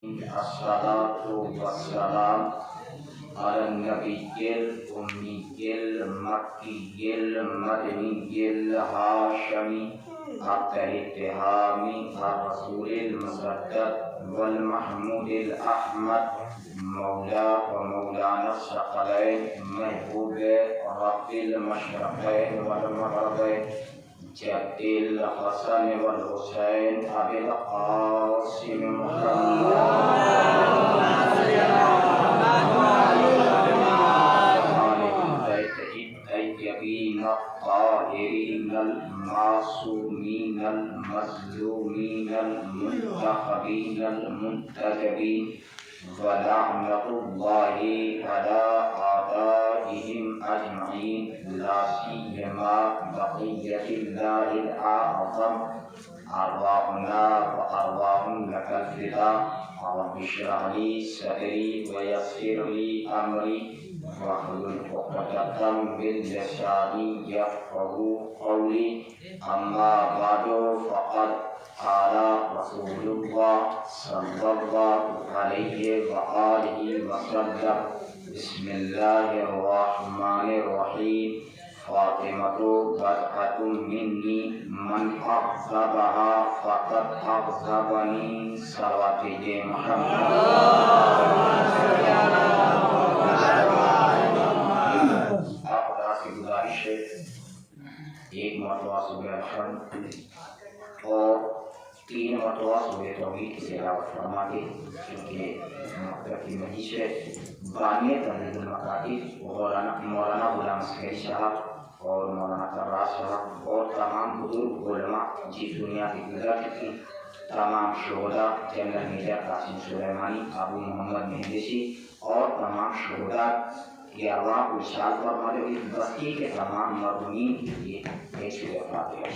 الصلاة والسلام على النبي الأمي المكي المدني الهاشمي الاتهام الرسول المصدق والمحمود الأحمد مولى ومولانا الثقلين محبوب رب المشرقين والمغربين جد الحسن والحسين أبي القاسم الطيبين الطاهرين المعصومين المظلومين المنتخبين المنتجبين ولعنة الله على أعدائهم أجمعين لا سيما بقية الله الأعظم أرواحنا وأرواح لك الفداء رب اشرح لي صدري ويسر لي أمري واحلل عقدة من لساني يفقهوا قولي أما بعد فقد قال رسول الله صلى الله عليه وآله وسلم بسم الله الرحمن الرحيم فاطمة بدعة مني من أغضبها فقد أغضبني صلوات محمد ایک مرتبہ سورہ الحمد اور 3 مرتبہ سورہ توحید کی تلاوت فرما کے کیونکہ مکتب کی مجلس ہے بانی تنظیم المکاتب مولانا غلام اسکری صاحب اور مولانا طراز صاحب اور تمام بزرگ علماء جس دنیا کی گزر چکی تمام شہداء جنرل میجر قاسم سلیمانی ابو محمد مہندسی اور تمام شہداء کی ارواح کو ارشاد فرما دے اس بستی کے تمام مرحومین کے لیے ایک سورہ فاتحہ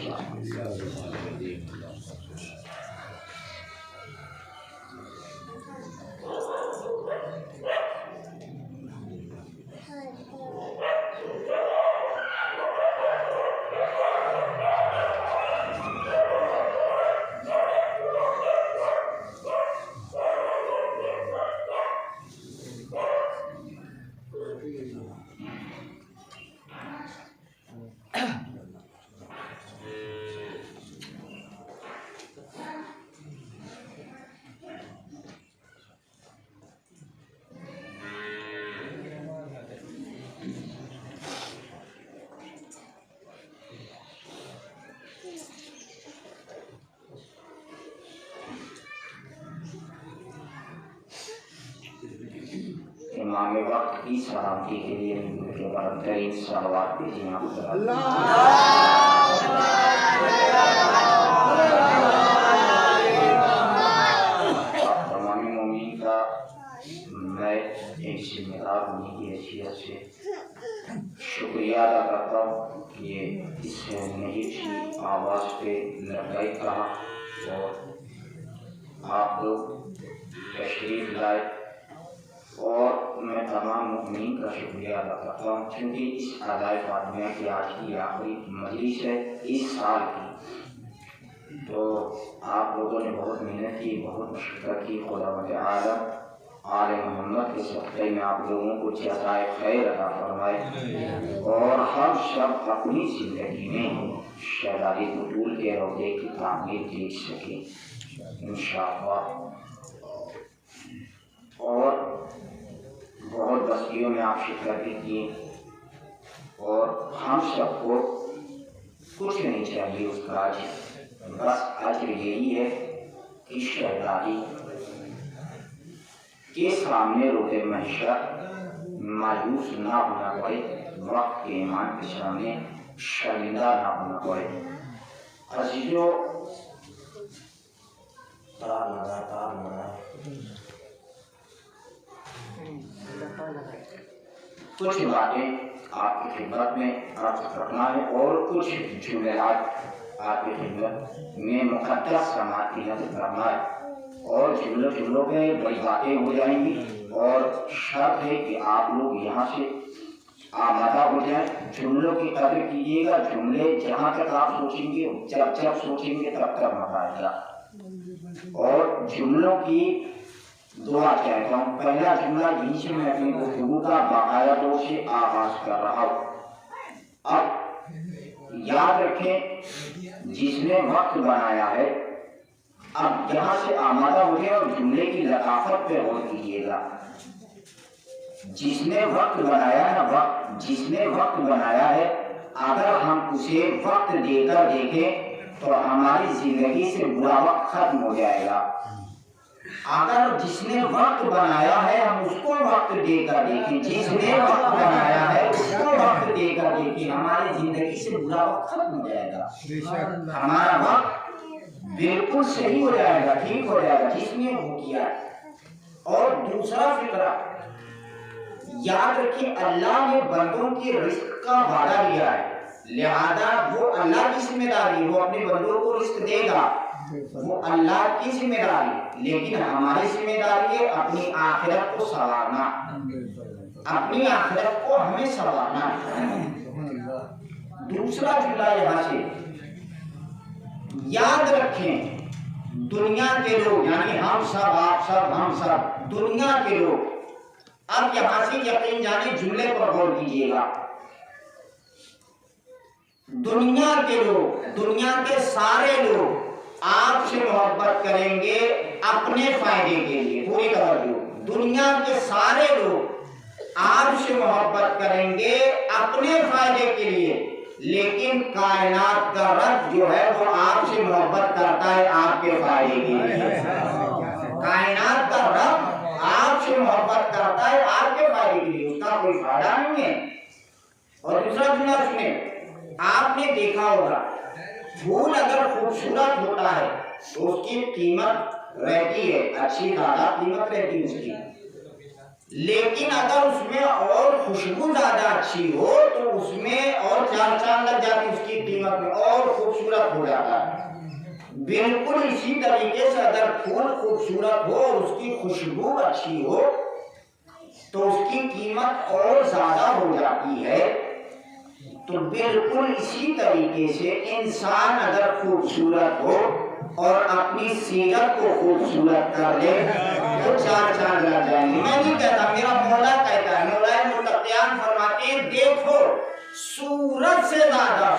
امام وقت کی سلامتی کے لیے ان کے برترین صلوات بھیجیں تمام مومنین کا میں ایک ذمہ دار ہونے کی حیثیت سے شکریہ ادا کرتا ہوں کہ اس نئی سی آواز پہ لگائی کہا اور آپ لوگ تشریف لائے اور میں تمام مؤمنین کا شکریہ ادا کرتا ہوں کیونکہ اس ادائے فاطمیہ کی آج کی آخری مجلس ہے اس سال کی تو آپ لوگوں نے بہت محنت کی بہت مشقت کی خداوند عالم آل محمد کے صدقے میں آپ لوگوں کو جزائے خیر عطا فرمائے اور ہم سب اپنی زندگی میں شہزادی بطول کے روضے کی تعمیر دیکھ سکیں انشاءاللہ اور بہت بستیوں میں آپ شرکت بھی کیے اور ہم سب کو کچھ نہیں چاہیے اس کا اجر بس اجر یہی ہے کہ شہزادی کے سامنے روز محشر مایوس نہ ہونا پڑے وقت کے ایمان کے سامنے شرمندہ نہ ہونا پڑے عزیزو کچھ باتیں آپ کی خدمت میں عرض کرنا ہے اور کچھ جملات آپ کی خدمت میں مقدس سماعت کی نظر کرنا ہے اور جملوں پہ بڑی باتیں ہو جائیں گی اور شرط ہے کہ آپ لوگ یہاں سے آمادہ ہو جائیں. جملوں کی قدر کیجیے گا. جملے جہاں تک آپ سوچیں گے جب سوچیں گے تب تک مزہ آئے گا. اور جملوں کی دعا کہتا ہوں. پہلا جملہ یہیں سے میں اپنی گفتگو کا باقاعدہ طور سے آغاز کر رہا ہوں. اب یاد رکھیں جس نے وقت بنایا ہے، اب یہاں سے آمادہ ہو گئے اور جملے کی لطافت پہ غور کیجیے گا. جس نے وقت بنایا ہے، جس نے وقت بنایا ہے، اگر ہم اسے وقت دے کر دیکھیں تو ہماری زندگی سے برا وقت ختم ہو جائے گا. اگر جس نے وقت بنایا ہے ہم اس کو وقت دے کر دیکھیں، جس نے وقت بنایا ہے اس کو وقت دے کر دیکھیں، ہماری زندگی سے برا وقت ختم ہو جائے گا. ہمارا وقت بالکل صحیح ہو جائے گا، ٹھیک ہو جائے گا جس نے وہ کیا ہے. اور دوسرا فکرہ یاد رکھیں، اللہ نے بندوں کی رزق کا وعدہ لیا ہے، لہذا وہ اللہ کی ذمہ داری، وہ اپنے بندوں کو رزق دے گا، وہ اللہ کی ذمہ داری. لیکن ہماری ذمہ داری ہے اپنی آخرت کو سنوارنا، اپنی آخرت کو ہمیں سنوارنا. دوسرا جملہ یہاں سے یاد رکھیں، دنیا کے لوگ یعنی ہم سب، آپ سب، ہم سب، دنیا کے لوگ. اب یہاں سے یقین جانے جملے پر غور کیجیے گا. دنیا کے لوگ، دنیا کے سارے لوگ آپ سے محبت کریں گے اپنے فائدے کے لیے. پوری توجہ. دنیا کے سارے لوگ آپ سے محبت کریں گے اپنے فائدے کے لیے، لیکن کائنات کا رب جو ہے وہ آپ سے محبت کرتا ہے آپ کے فائدے کے لیے. کائنات کا رب آپ سے محبت کرتا ہے آپ کے فائدے کے لیے، اس کا کوئی فائدہ نہیں ہے. اور دوسرا جملہ سنیں، آپ نے دیکھا ہوگا پھول اگر خوبصورت ہوتا ہے تو اس کی قیمت رہتی ہے، اچھی زیادہ قیمت رہتی ہے اس کی. لیکن اگر اس میں اور خوشبو زیادہ اچھی ہو تو اس میں اور چار چاند لگ جاتی، اس کی قیمت میں اور خوبصورت ہو جاتا ہے. بالکل اسی طریقے سے اگر پھول خوبصورت ہو اور اس کی خوشبو اچھی ہو تو اس کی قیمت اور زیادہ ہو جاتی ہے. تو بالکل اسی طریقے سے انسان اگر خوبصورت ہو اور اپنی سیرت کو خوبصورت کر لے تو چار چاند لگ جائیں گے. میں نہیں کہتا، میرا مولا کہتا ہے. مولا متقیان فرماتے ہیں دیکھو صورت سے زیادہ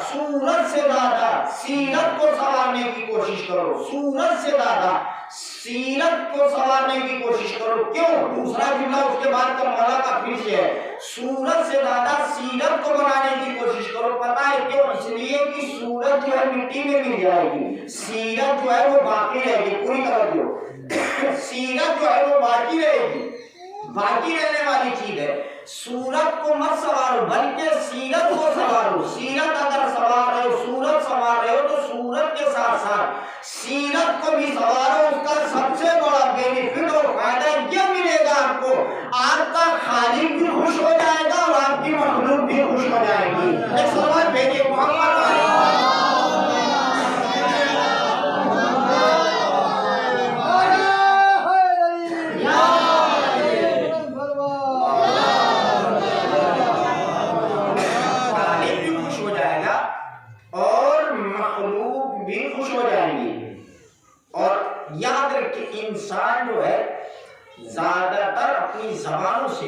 سیرت کو سنوارنے کی کوشش کرو، صورت سے زیادہ سیرت کو سنوارنے کی کوشش کرو. کیوں؟ دوسرا جملہ اس کے بعد کا مولا کا پھر سے ہے، صورت سے زیادہ سیرت کو بنانے کی کوشش کرو. پتہ ہے کیوں؟ اس لیے کہ صورت جو ہے مٹی میں مل جائے گی، سیرت جو ہے وہ باقی رہے گی. پوری توجہ. سیرت جو ہے وہ باقی رہے گی، باقی رہنے والی چیز ہے. صورت کو مت سنوارو بلکہ سیرت کو سنوارو. سیرت اگر سنوار رہے ہو، صورت سنوار رہے ہو تو صورت کے ساتھ ساتھ سیرت کو بھی سنوارو. اس کا سب سے بڑا بینیفٹ اور فائدہ یہ ملے گا آپ کو، آپ کا خالق بھی خوش ہو جائے گا اور آپ کی مخلوق بھی خوش ہو جائے گی. ایک سوال بھیجیے محمد انسان جو ہے زیادہ تر اپنی زبانوں سے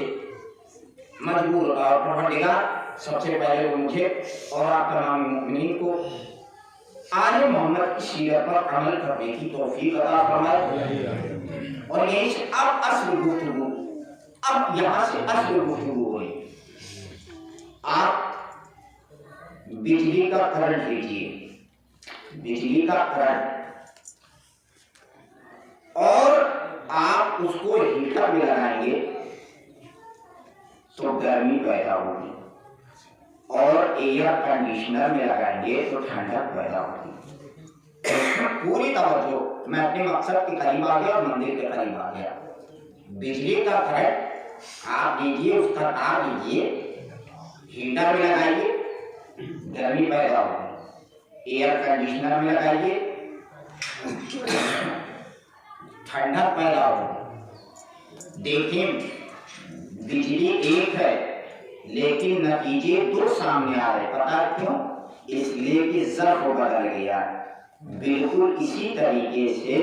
مجبور ہوتا ہے. اور پروردگار سب سے پہلے وہ مجھے اور آپ تمام مومنین کو آل محمد کی سیرت پر عمل کرنے کی توفیق عطا فرمائے. اور یہیں سے اب اصل گفتگو، اب یہاں سے اصل گفتگو ہوئی. آپ بجلی کا کرنٹ لیجیے، بجلی کا کرنٹ، اور آپ اس کو ہیٹر میں لگائیں گے تو گرمی پیدا ہوگی، اور ایئر کنڈیشنر میں لگائیں گے تو ٹھنڈک پیدا ہوگی. پوری توجہ. میں اپنے مقصد کے قریب آ گیا اور مندر کے قریب آ گیا. بجلی کا کرنٹ آپ لیجیے، اس کا تار لیجیے، ہیٹر میں لگائیے، گرمی پیدا ہوگی. ایئر کنڈیشنر میں لگائیے، ٹھنڈک پیدا ہوگی. دیکھیں بجلی ایک ہے لیکن نتیجے دو سامنے آ رہے. پتا کیوں؟ اس لیے کہ ظرف بدل گیا. بالکل اسی طریقے سے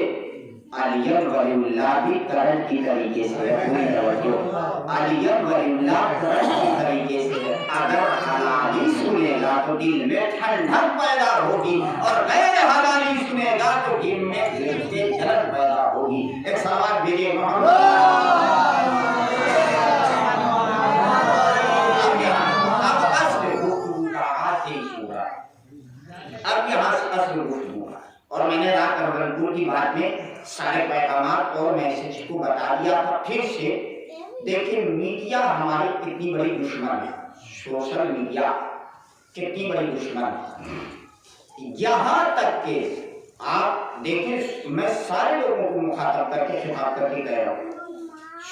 علی ولی اللہ بھی کرنٹ کی طریقے سے ہے، پوری توجہ، علی ولی اللہ کرنٹ کی طریقے سے ہے، اگر حلالی سنے گا تو دل میں ٹھنڈک پیدا ہوگی اور غیر حلالی سنے گا تو دل میں جلن پیدا ہوگی۔ ایک سوال بھیجے اب یہاں سے اصل گفتگو ہے، اور میں نے رات رمضان کی بات میں سارے پیغامات اور میسج کو بتا دیا تھا۔ پھر سے دیکھیں میڈیا ہماری کتنی بڑی دشمن ہے، سوشل میڈیا کتنی بڑی دشمن ہے، یہاں تک کہ آپ دیکھیں میں سارے لوگوں کو مخاطب کر کے خطاب کر کے کہہ رہا ہوں،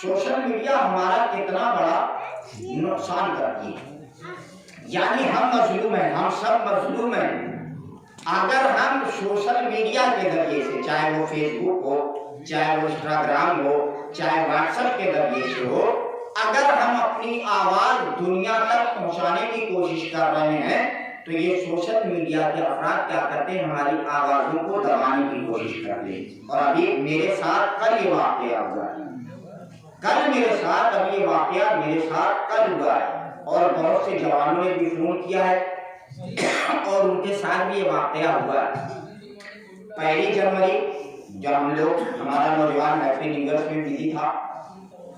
سوشل میڈیا ہمارا کتنا بڑا نقصان کرتی ہے، یعنی ہم مظلوم ہیں، ہم سب مظلوم ہیں۔ اگر ہم سوشل میڈیا کے ذریعے سے، چاہے وہ فیس بک ہو، چاہے وہ انسٹاگرام ہو، چاہے واٹس ایپ کے ذریعے سے ہو، اگر ہم اپنی آواز دنیا تک پہنچانے کی کوشش کر رہے ہیں تو یہ سوشل میڈیا کے افراد کیا کرتے ہیں، ہماری آوازوں کو دبانے کی کوشش کرتے ہیں۔ اور ابھی میرے ساتھ کل یہ واقعہ ہوا ہے، کل میرے ساتھ ابھی یہ واقعہ میرے ساتھ کل ہوا ہے، اور بہت سے جوانوں نے بھی فون کیا ہے اور ان کے ساتھ بھی یہ واقعہ ہوا ہے۔ 1 جنوری جب ہم لوگ، ہمارا نوجوان ہیپی نیو ایئر میں بزی تھا،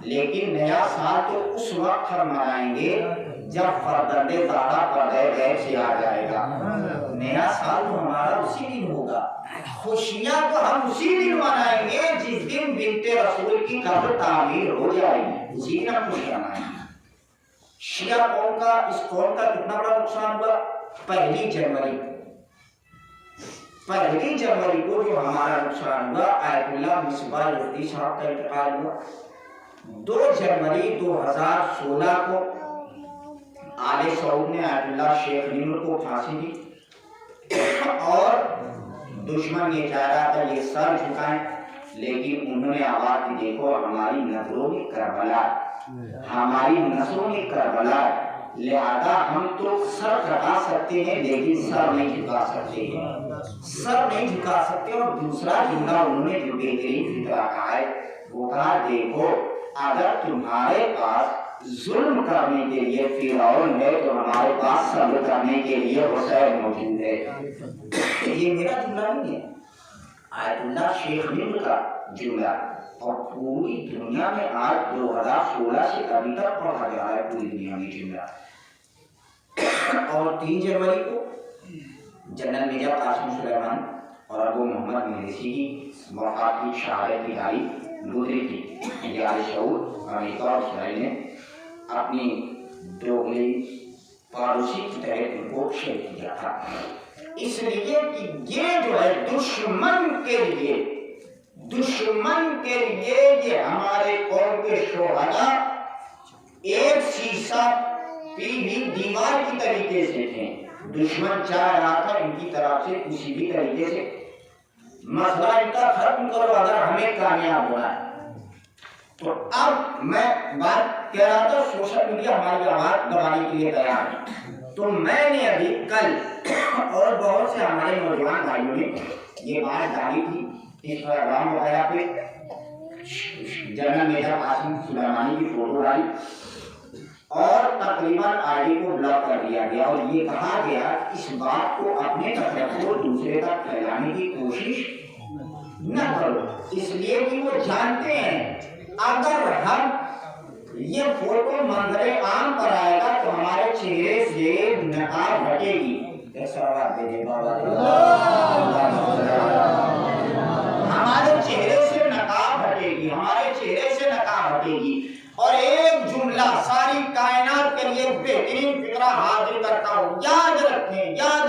لیکن نیا سال تو اس وقت ہم منائیں گے جب فرزند زادہ پردہ غیب سے آ جائے گا۔ نیا سال تو ہمارا اسی دن ہوگا، خوشیاں تو ہم اسی دن منائیں گے جس دن بنت رسول کی قبر تعمیر ہو جائے گی، اسی دن ہم خوشیاں منائیں گے۔ شیعہ قوم کا، اس قوم کا کتنا بڑا نقصان ہوا؟ 1 جنوری کو جو ہمارا نقصان ہوا، آیت اللہ مصباح الدین صاحب کا انتقال ہوا۔ 2 جنوری 2016 کو آل سعود نے آیت اللہ شیخ نور کو پھانسی دی، اور دشمن یہ چاہ رہا تھا یہ سر جھکائیں، لیکن انہوں نے آواز دی، دیکھو ہماری نظروں میں کربلا، ہماری نظروں میں کربلا، لہذا ہم تو سر جھکا سکتے ہیں لیکن سر نہیں جھکا سکتے ہیں، سر نہیں جھکا سکتے۔ اور دوسرا جملہ انہوں نے جو بہترین فکرہ کہا ہے، وہ کہا دیکھو اگر تمہارے پاس ظلم کرنے کے لیے فرعون ہے تو ہمارے پاس صبر کرنے کے لیے حسین موجود ہے۔ یہ میرا جملہ نہیں ہے، آیت اللہ شیخ نور کا جملہ، اور پوری دنیا میں آج 2016 سے ابھی تک پڑھا جا رہا ہے پوری دنیا میں جملہ۔ اور 3 جنوری کو جنرل میجر قاسم سلیمان اور ابو محمد مریسی کی وفات کی شہادت کی تاریخ دوسری تھی، یہ آل سعود، امریکہ اور اسرائیل نے اپنی دوگلی پالیسی کے تحت ان کو شہید کیا تھا، اس لیے کہ یہ جو ہے دشمن کے لیے یہ ہمارے قوم کے شہداء ایک سیسا پی بھی دیوار کی طریقے سے تھے، دشمن چاہ رہا تھا ان کی طرف سے کسی بھی طریقے سے مسئلہ ان کا ختم کرو اگر ہمیں کامیاب ہونا ہے۔ تو اب میں بات کہہ رہا تھا سوشل میڈیا ہماری آواز دبانے کے لیے تیار ہے، تو میں نے ابھی کل اور بہت سے ہمارے نوجوان بھائیوں نے یہ بات ڈالی تھی انسٹاگرام وغیرہ پہ، جنرل میجر قاسم سلیمانی کی فوٹو ڈالی اور تقریباً آئی ڈی کو بلاک کر دیا گیا، اور یہ کہا گیا اس بات کو اپنے طرف کو دوسرے تک پھیلانے کی کوشش نہ کرو، اس لیے کہ وہ جانتے ہیں اگر ہم یہ فوٹو منظر عام پر آئے گا تو ہمارے چہرے سے نقاب ہٹے گی۔ ہمارے چہرے سے نقاب ہٹے گی، اور ایک جملہ ساری کائنات کے لیے بہترین فکرہ حاضر کرتا ہوں، یاد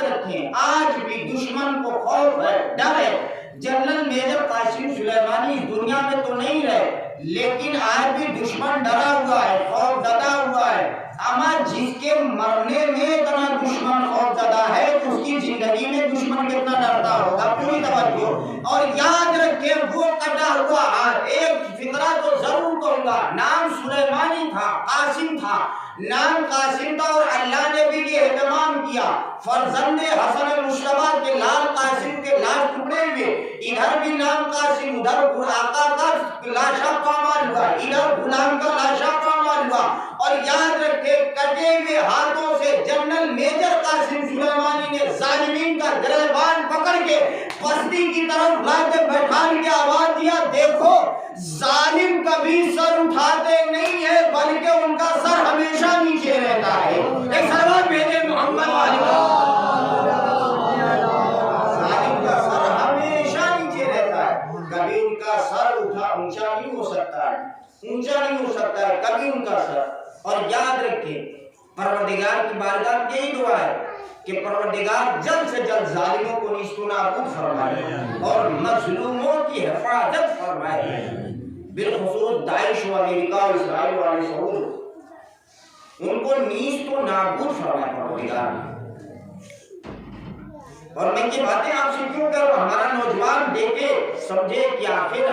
رکھیں آج بھی دشمن کو خوف ہے، ڈر ہے۔ جنرل میجر قاسم سلیمانی اس دنیا میں تو نہیں رہے لیکن آج بھی دشمن ڈرا ہوا ہے، خوف زدہ ہوا ہے، اما جس کے مرنے میں اتنا دشمن خوف زدہ ہے تو اس کی زندگی میں دشمن کتنا ڈرتا ہوگا، پوری توجہ۔ اور یاد رکھیں وہ کٹا ہوا ایک فکرہ تو ضرور کروں گا. نام سلیمانی تھا، قاسم تھا، نام قاسم تھا اور اللہ نے بھی یہ اہتمام کیا. فرزند حسن المجتبیٰ کے لال قاسم کے لال ٹکڑے ہوئے، ادھر بھی نام قاسم، ادھر آقا کا لاشا پامال ہوا، ادھر غلام کا لاشا پامال ہوا. اور یاد رکھے کٹے ہوئے ہاتھوں سے جنرل میجر قاسم سلیمانی نے ظالمین کا گریبان پکڑ کے پستی کی طرف لا کے بیٹھا کے آواز دیا، دیکھو ظالم کبھی سر اٹھاتے نہیں ہے بلکہ ان کا سر ہمیشہ نیچے رہتا ہے. ایک سلوات بھیجے محمد والی. ظالم کا سر ہمیشہ نیچے رہتا ہے، کبھی ان کا سر اونچا نہیں ہو سکتا ہے، اونچا نہیں ہو سکتا ہے کبھی ان کا سر. اور یاد رکھیں پروردگار کی بارگاہ میں یہی دعا ہے کہ پروردگار جلد سے جلد ظالموں کو نیست و نابود فرمائے اور مظلوموں کی حفاظت فرمائے. بالخصوص داعش و امریکہ و اسرائیل و آل سعود، ان کو نیست و نابود فرمائے پروردگار. اور میں یہ باتیں آپ سے کیوں کر رہا ہوں؟ ہمارا نوجوان دیکھے سمجھے کہ آخر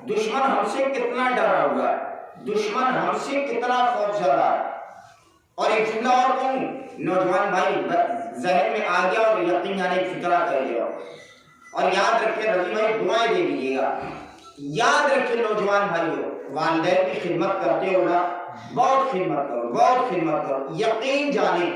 دشمن ہم سے کتنا ڈرا ہوا ہے، دشمن ہم سے کتنا خوف زدہ ہے. اور ایک جملہ اور کہوں، نوجوان بھائی ذہن میں آ گیا اور یقین یعنی فکرہ کر لیا. اور یاد رکھیں رضی بھائی دعائیں دے دیجیے گا. یاد رکھیں نوجوان بھائیوں، والدین کی خدمت کرتے ہو نا، بہت خدمت کرو، بہت خدمت کرو. یقین جانیں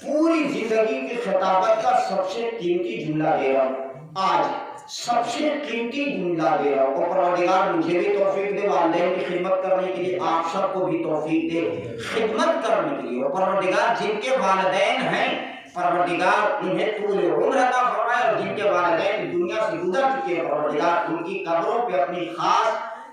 پوری زندگی کی خطابت کا سب سے قیمتی جملہ دے رہا ہوں آج، سب سے قیمتی جملہ دے رہا ہوں. اور پروردگار مجھے بھی توفیق دے والدین کی خدمت کرنے کے لیے، آپ سب کو بھی توفیق دے خدمت کرنے کے لیے. اور پروردگار جن کے والدین ہیں پروردگار انہیں طول عمر عطا فرمائے، اور جن کے والدین دنیا سے گزر چکے ہیں پروردگار ان کی قبروں پہ اپنی خاص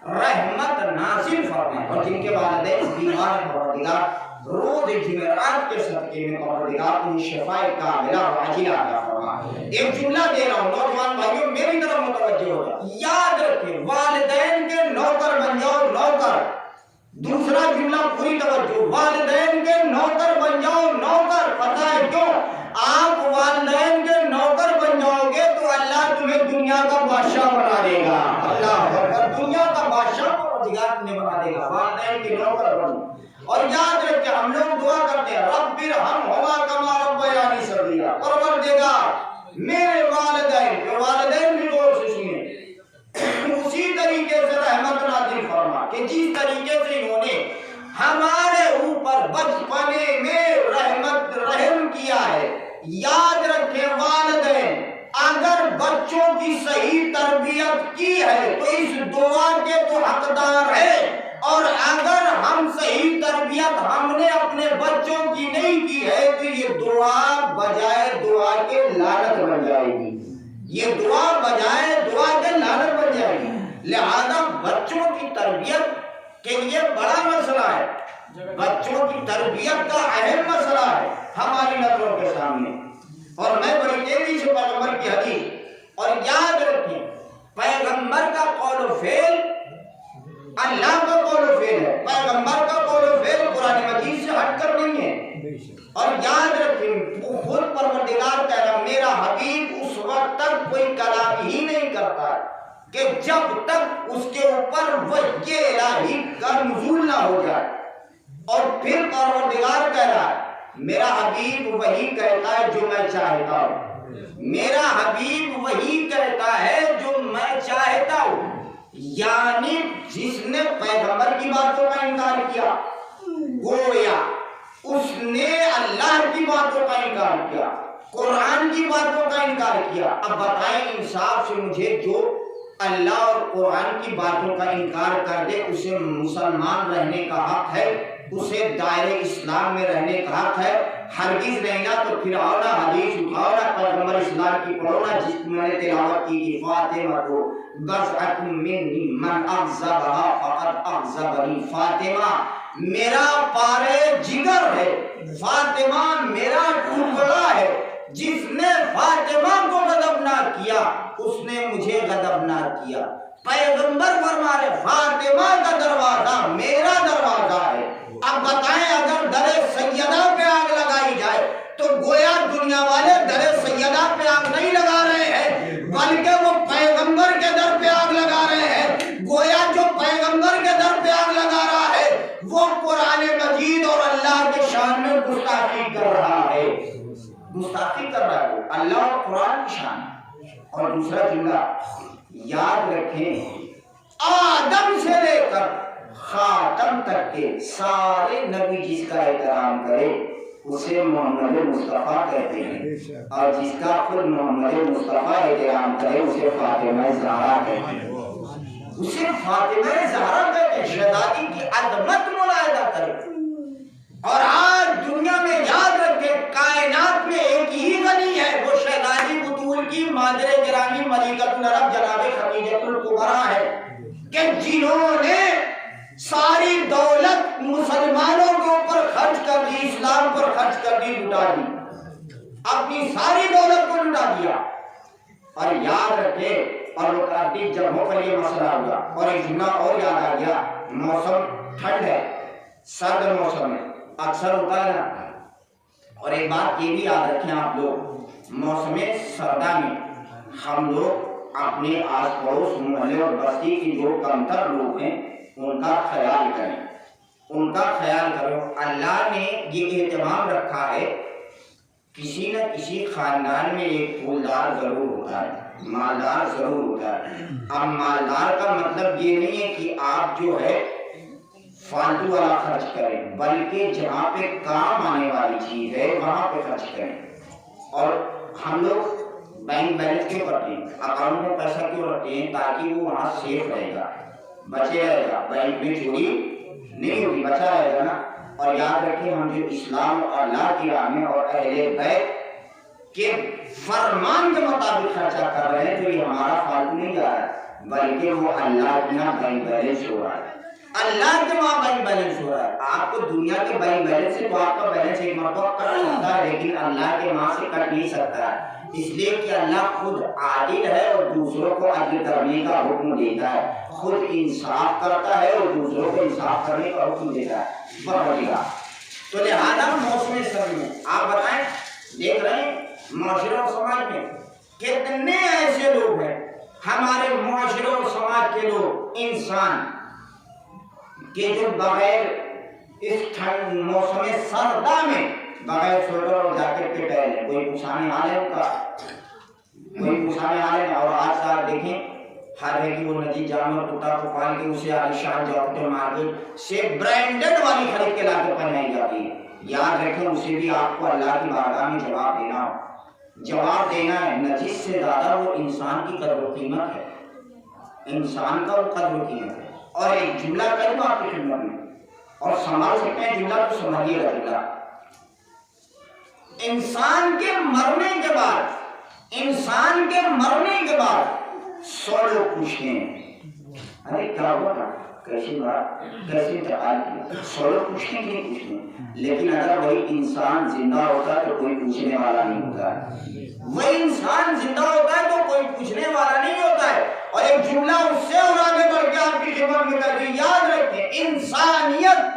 رحمت نازل فرمائے. اور جن کے والدین بیمار ہیں پروردگار روز جمعرات کے صدقے میں پروردگار انہیں شفاء کاملہ عاجلہ عطا فرمائے. ایک جملہ دے رہا ہوں نوجوان بھائیوں میری طرف متوجہ ہو جائے، یاد رکھیں والدین کے نوکر بن جاؤ، نوکر. دوسرا جملہ پوری توجہ، والدین کے نوکر بن جاؤ، نوکر. پتہ ہے کیوں؟ آپ والدین کے نوکر بن جاؤ گے تو اللہ تمہیں دنیا کا بادشاہ بنا دے گا. اللہ اکبر، دنیا کا بادشاہ پروردگار تمہیں بنا دے گا والدین کے نوکر بن. اور یاد رکھیں ہم لوگ دعا کرتے ہیں رب ارحمہما کما ربیانی صغیرا، پروردگار میرے والدین بھی غور سے سنیں، اسی طریقے سے رحمت نازل فرما کہ جس طریقے سے انہوں نے ہمارے اوپر بچپنے میں رحم کیا ہے. یاد رکھیں والدین اگر بچوں کی صحیح تربیت کی ہے تو اس دعا کے تو حقدار ہے، اور اگر ہم صحیح تربیت ہم نے اپنے بچوں کی نہیں کی ہے تو یہ دعا بجائے دعا کے لعنت بن جائے گی. یہ دعا بجائے دعا کے لعنت بن جائے گی. لہذا بچوں کی تربیت کے لیے بڑا مسئلہ ہے، بچوں کی تربیت کا اہم مسئلہ ہے ہماری نظروں کے سامنے. اور میں بڑی تیزی سے پیغمبر کی حدیث، اور یاد رکھیں پیغمبر کا قول و فعل اللہ کا قول و فعل ہے، پیغمبر کا قول و فعل قرآن مجید سے ہٹ کر نہیں ہے. اور یاد رکھیں خود پروردگار کہہ رہا میرا حبیب اس وقت تک کوئی کلام ہی نہیں کرتا کہ جب تک اس کے اوپر وحی الہی کا نزول نہ ہو جائے. اور پھر پروردگار کہہ رہا ہے میرا حبیب وہی کہتا ہے جو میں چاہتا ہوں، میرا حبیب وہی کہتا ہے جو میں چاہتا ہوں. یعنی جس نے پیغمبر کی باتوں کا انکار کیا گویا اس نے اللہ کی باتوں کا انکار کیا، قرآن کی باتوں کا انکار کیا. اب بتائیں انصاف سے مجھے جو اللہ اور قرآن کی باتوں کا انکار کر دے اسے مسلمان رہنے کا حق ہے، اسے دائرے اسلام میں رہنے کا حق ہے؟ ہرگز نہیں. نا تو پھر آؤ نا حدیث اٹھاؤ نا پیغمبر اسلام کی پڑھو نا جس میں نے تلاوت کی کہ فاطمہ کو بضعۃ منی من اغضبها فقد اغضبنی. فاطمہ میرا پارے جگر ہے، فاطمہ میرا ٹکڑا ہے، جس نے فاطمہ کو غضب نہ کیا اس نے مجھے غضب نہ کیا. پیغمبر فرما رہے فاطمہ کا دروازہ میرا دروازہ ہے. اب بتائیں اگر در سیدہ پہ آگ لگائی جائے تو گویا دنیا والے در سیدہ پہ آگ نہیں لگا رہے ہیں بلکہ وہ پیغمبر کے در پہ آگ لگا رہے ہیں. گویا جو پیغمبر کے در پہ آگ لگا رہا وہ قرآن مجید اور اللہ کے شان میں گستاخی کر رہا ہے، گستاخی کر رہا ہے وہ اللہ اور قرآن کی شان۔ اور دوسرا جملہ یاد رکھیں، آدم سے لے کر خاتم تک کے سارے نبی جس کا احترام کرے اسے محمد مصطفیٰ کہتے ہیں، اور جس کا خود محمد مصطفیٰ احترام کرے اسے فاطمہ زہرا کہتے ہیں، اسے فاطمہ زہرا کہتے ہیں۔ شہزادی کی عظمت ملاحظہ کرے۔ اور آج دنیا میں یاد رکھے کائنات میں ایک ہی غنی ہے، وہ شہزادی بطول کی مادر گرامی ملکۃ العرب جناب خدیجہ الکبریٰ ہے، کہ جنہوں نے ساری دولت مسلمانوں کے اوپر خرچ کر دی، اسلام پر خرچ کر دی، لٹا دی، اپنی ساری دولت کو لٹا دیا۔ اور یاد رکھے، اور متعدد جگہوں پر یہ مسئلہ ہوا۔ اور ایک جملہ اور یاد آ گیا، موسم ٹھنڈ ہے، سرد موسم ہے، اکثر ہوتا ہے نا۔ اور ایک بات یہ بھی یاد رکھیں آپ لوگ، موسم سردا میں ہم لوگ اپنے آس پڑوس محلے اور بستی کی جو کمتر لوگ ہیں ان کا خیال کریں، ان کا خیال کرو۔ اللہ نے یہ اہتمام رکھا ہے، کسی نہ کسی خاندان میں ایک پھولدار ضرور ہوتا ہے، مالدار ضرور ہوتا ہے۔ اب مالدار کا مطلب یہ نہیں ہے کہ آپ جو ہے فالتو والا خرچ کریں، بلکہ جہاں پہ کام آنے والی چیز ہے وہاں پہ خرچ کریں۔ اور ہم لوگ بینک بیلنس کیوں کرتے ہیں، اکاؤنٹ میں پیسہ کیوں رکھتے ہیں؟ تاکہ وہ وہاں سیف رہے گا، بچے رہے گا، بینک میں چوری نہیں ہوگی، بچا رہے گا نا۔ اور یاد رکھیں، ہم جو اسلام اور اللہ کی راہ میں اور اہل بیت کے فرمان کے مطابق خرچہ کر رہے ہیں، تو یہ ہمارا فالتو نہیں جا رہا ہے، بلکہ وہ اللہ کے یہاں بینک بیلنس ہو رہا ہے، اللہ کے وہاں بینک بیلنس ہو رہا ہے۔ آپ کو دنیا کے بینک بیلنس سے تو آپ کا بیلنس ایک مرتبہ کٹ سکتا ہے، لیکن اللہ کے وہاں سے کٹ نہیں سکتا ہے، اس لیے کہ اللہ خود عادل ہے اور دوسروں کو عدل کرنے کا حکم دیتا ہے، خود انصاف کرتا ہے اور دوسروں کو انصاف کرنے کا حکم دیتا ہے۔ تو لہذا موسم سرد میں آپ بتائیں، دیکھ رہے ہیں معاشرے اور سماج میں کتنے ایسے لوگ ہیں، ہمارے معاشرے اور سماج کے لوگ، انسان کہ جو بغیر اس ٹھنڈ موسم سردا میں بغیر سویٹر اور جیکٹ کے ٹہلے، کوئی پوچھانے حال ہے ان کا، کوئی پوچھانے حال ہے۔ اور آج کل دیکھیں ہر ہے کہ وہ ندی جانور کتا کو پال کے اسے عالیشان جاکٹیں مارکیٹ سے برانڈڈ والی خرید کے لا کے پہنائی جاتی ہے۔ یاد رکھیں اسے بھی آپ کو اللہ کی بارگاہ میں جواب دینا ہو، جواب دینا ہے۔ نجس سے زیادہ وہ انسان کی قدر و قیمت ہے، انسان کا وہ قدر و قیمت ہے۔ اور ایک جملہ کہہ دوں آپ کی خدمت میں، اور سنبھال سکتے ہیں جملہ تو سنبھالیے گا جملہ۔ انسان کے مرنے کے بعد، انسان کے مرنے کے بعد 100 لوگ پوچھتے ہیں ارے کیا ہوا تھا، کیسی بات، کیسے انتقال کیا، 100 لوگ پوچھتے ہیں کہ نہیں پوچھتے ہیں۔ لیکن اگر وہی انسان زندہ ہوتا ہے تو کوئی پوچھنے والا نہیں ہوتا ہے، وہی انسان زندہ ہوتا ہے تو کوئی پوچھنے والا نہیں ہوتا ہے۔ اور ایک جملہ اس سے اور آگے بڑھ کے آپ کی خدمت میں کر کے یاد رکھیں، انسانیت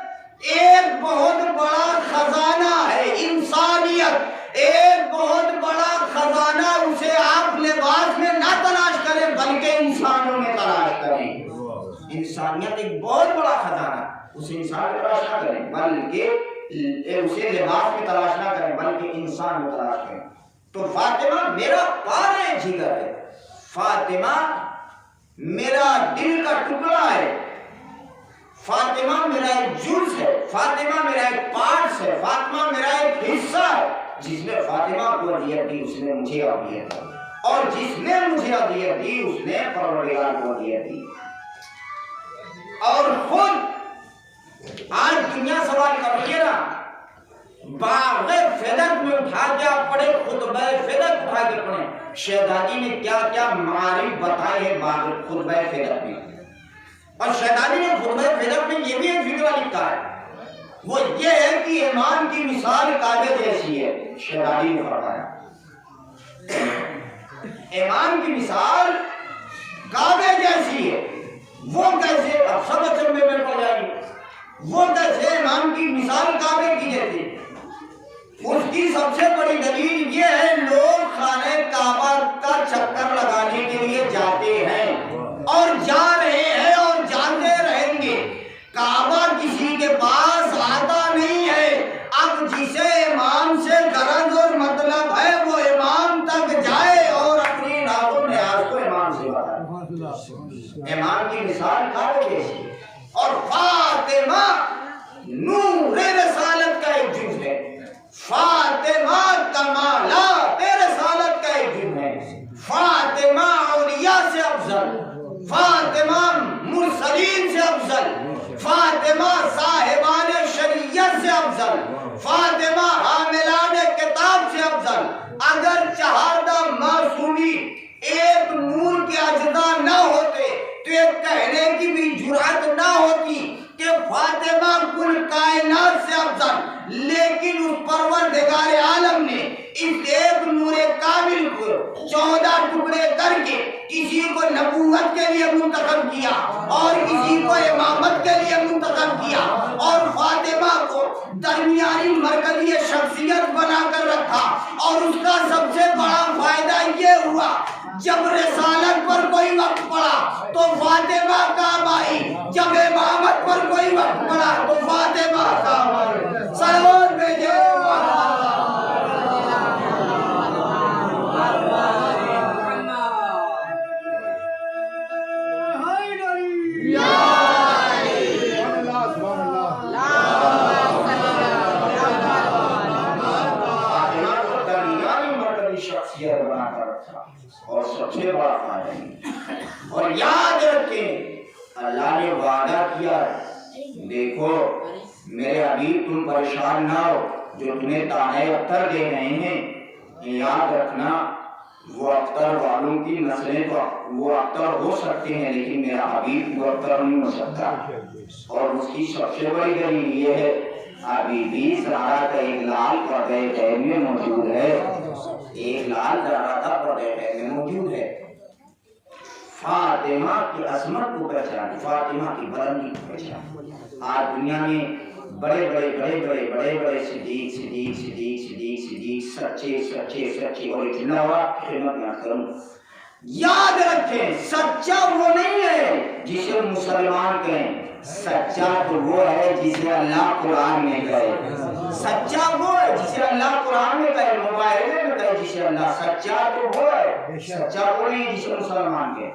ایک بہت بڑا خزانہ ہے، انسانیت ایک بہت بڑا خزانہ، اسے آپ لباس میں نہ تلاش کریں بلکہ انسانوں میں تلاش کریں۔ انسانیت ایک بہت بڑا خزانہ، اسے انسان میں تلاش نہ کریں بلکہ اسے لباس میں تلاش نہ کریں بلکہ انسان میں تلاش کریں۔ تو فاطمہ میرا پارے جگر ہے، فاطمہ میرا دل کا ٹکڑا ہے، فاطمہ میرا ایک جز ہے، فاطمہ میرا ایک پارٹس ہے، فاطمہ میرا ایک حصہ ہے۔ جس نے فاطمہ کو اذیت دی اس نے مجھے اذیت دی، اور جس نے مجھے اذیت دی اس نے پروردگار کو اذیت دی۔ اور خود آج دنیا سوال کر رہی ہے نا، باغ فدق میں اٹھا کے آپ پڑھے، خطبہ فدق اٹھا کے پڑھیں، شہزادی نے کیا کیا معارف بتائے ہیں باغ خطبہ فدق میں۔ اور شہزادی نے خطبہ فدق میں یہ بھی ایک فکرہ لکھا ہے، وہ یہ ہے کہ ایمان کی مثال کعبے جیسی ہے۔ شہزادی نے فرمایا ایمان کی مثال کعبے جیسی ہے۔ وہ کیسے؟ اب سب اچھے میں پڑ جائیں گے، وہ کیسے ایمان کی مثال کعبے کی جیسی؟ اس کی سب سے بڑی دلیل یہ ہے، لوگ خانہ کعبہ کا چکر لگانے کے لیے جاتے ہیں اور جا رہے ہیں اور جاتے رہیں گے۔ کعبہ کسی کے پاس آتا نہیں ہے، اب جسے امام سے غرض اور مطلب ہے وہ امام تک جائے اور اپنی ناز و نیاز کو امام سے بتائے۔ امام کی مثال کعبے جیسی، اور فاطمہ نور رسالت کا ایک جز ہے، فاطمہ کمالات رسالت کا ایک جز ہے، فاطمہ اولیاء سے افضل، فاطمہ مرسلین سے افضل، فاطمہ صاحبان شریعت سے افضل، فاطمہ حاملان کتاب سے افضل۔ اگر چہاردہ معصومین ایک نور کے اجزاء نہ ہوتے تو یہ کہنے کی بھی جرأت نہ ہوتی کہ فاطمہ کل کائنات سے افضل، لیکن اس پروردگار عالم نے اس ایک نور کامل کو 14 ٹکڑے کر کے کسی کو نبوت کے لیے منتخب کیا اور کسی کو امامت کے لیے منتخب کیا، اور فاطمہ کو درمیانی مرکزی شخصیت بنا کر رکھا۔ اور اس کا سب سے بڑا فائدہ یہ ہوا جب رسالت پر کوئی وقت پڑا تو فاطمہ کام آئی، جب امامت پر کوئی وقت پڑا تو فاطمہ کام آئی۔ صلوات بھیجو۔ بنا کر رکھا اور سب سے بڑا فائدہ، اور یاد رکھیں اللہ نے وعدہ کیا ہے، دیکھو میرے حبیب تم پریشان نہ ہو، جو تمہیں تانے اختر دے رہے ہیں یاد رکھنا وہ اختر والوں کی نسلیں تو وہ اختر ہو سکتے ہیں لیکن میرا حبیب وہ اختر نہیں ہو سکتا۔ اور اس کی سب سے بڑی دلیل یہ ہے ابھی بھی زہرا کا ایک لال پردے غیب میں موجود ہے، ایک لال زہرا کا پردے غیب میں موجود ہے۔ فاطمہ کی عظمت کو پہچان، فاطمہ کی بلندی کو پہچان۔ آج دنیا میں بڑے بڑے بڑے بڑے بڑے بڑے صدیق صدیق صدیق صدیق صدیق سچے سچے سچے اور اتنا ہوا خدمت نہ کروں، یاد رکھیں سچا وہ نہیں ہے جسے مسلمان کہیں، سچا تو وہ ہے جسے اللہ قرآن میں کہے، سچا وہ ہے جسے اللہ قرآن میں کہے، موبائل میں کہے جسے اللہ، سچا تو وہ ہے، سچا وہ نہیں جسے مسلمان کہے۔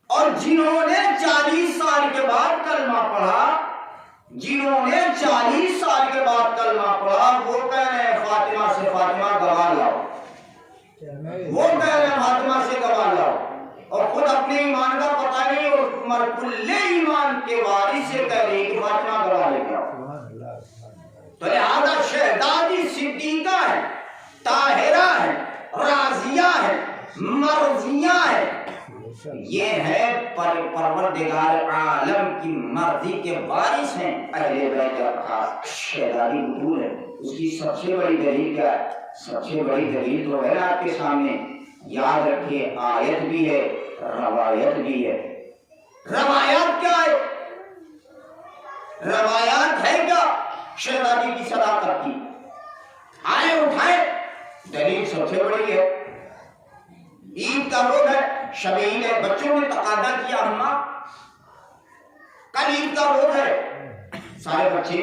اور جنہوں نے 40 سال کے بعد کلمہ پڑھا، جنہوں نے 40 سال کے بعد کلمہ پڑھا وہ کہہ رہے ہیں فاطمہ سے فاطمہ گواہ لاؤ، وہ کہہ رہے ہیں فاطمہ سے گواہ لاؤ، اور خود اپنے ایمان کا پتہ نہیں اور عمر کل ایمان کے وارث سے کہہ رہے کہ فاطمہ گواہ لے کے آؤ۔ تو لہذا شہزادی صدیقہ ہے، طاہرہ ہے، راضیہ ہے، مرضیہ ہے، یہ ہے پروردگار عالم کی مرضی کے وارث ہیں، اہل بیت کا خاص شہزادی بطول ہے۔ اس کی سب سے بڑی دلیل کیا ہے؟ سب سے بڑی دلیل تو ہے آپ کے سامنے، یاد رکھیے آیت بھی ہے روایت بھی ہے۔ روایات کیا ہے؟ روایات ہے کیا؟ شہزادی کی صداقت کی، آئے اٹھائے، دلیل سب سے بڑی ہے۔ عید کا روز ہے، شب عید ہے، بچوں نے تقاضا کیا اماں کل عید کا روز ہے، سارے بچے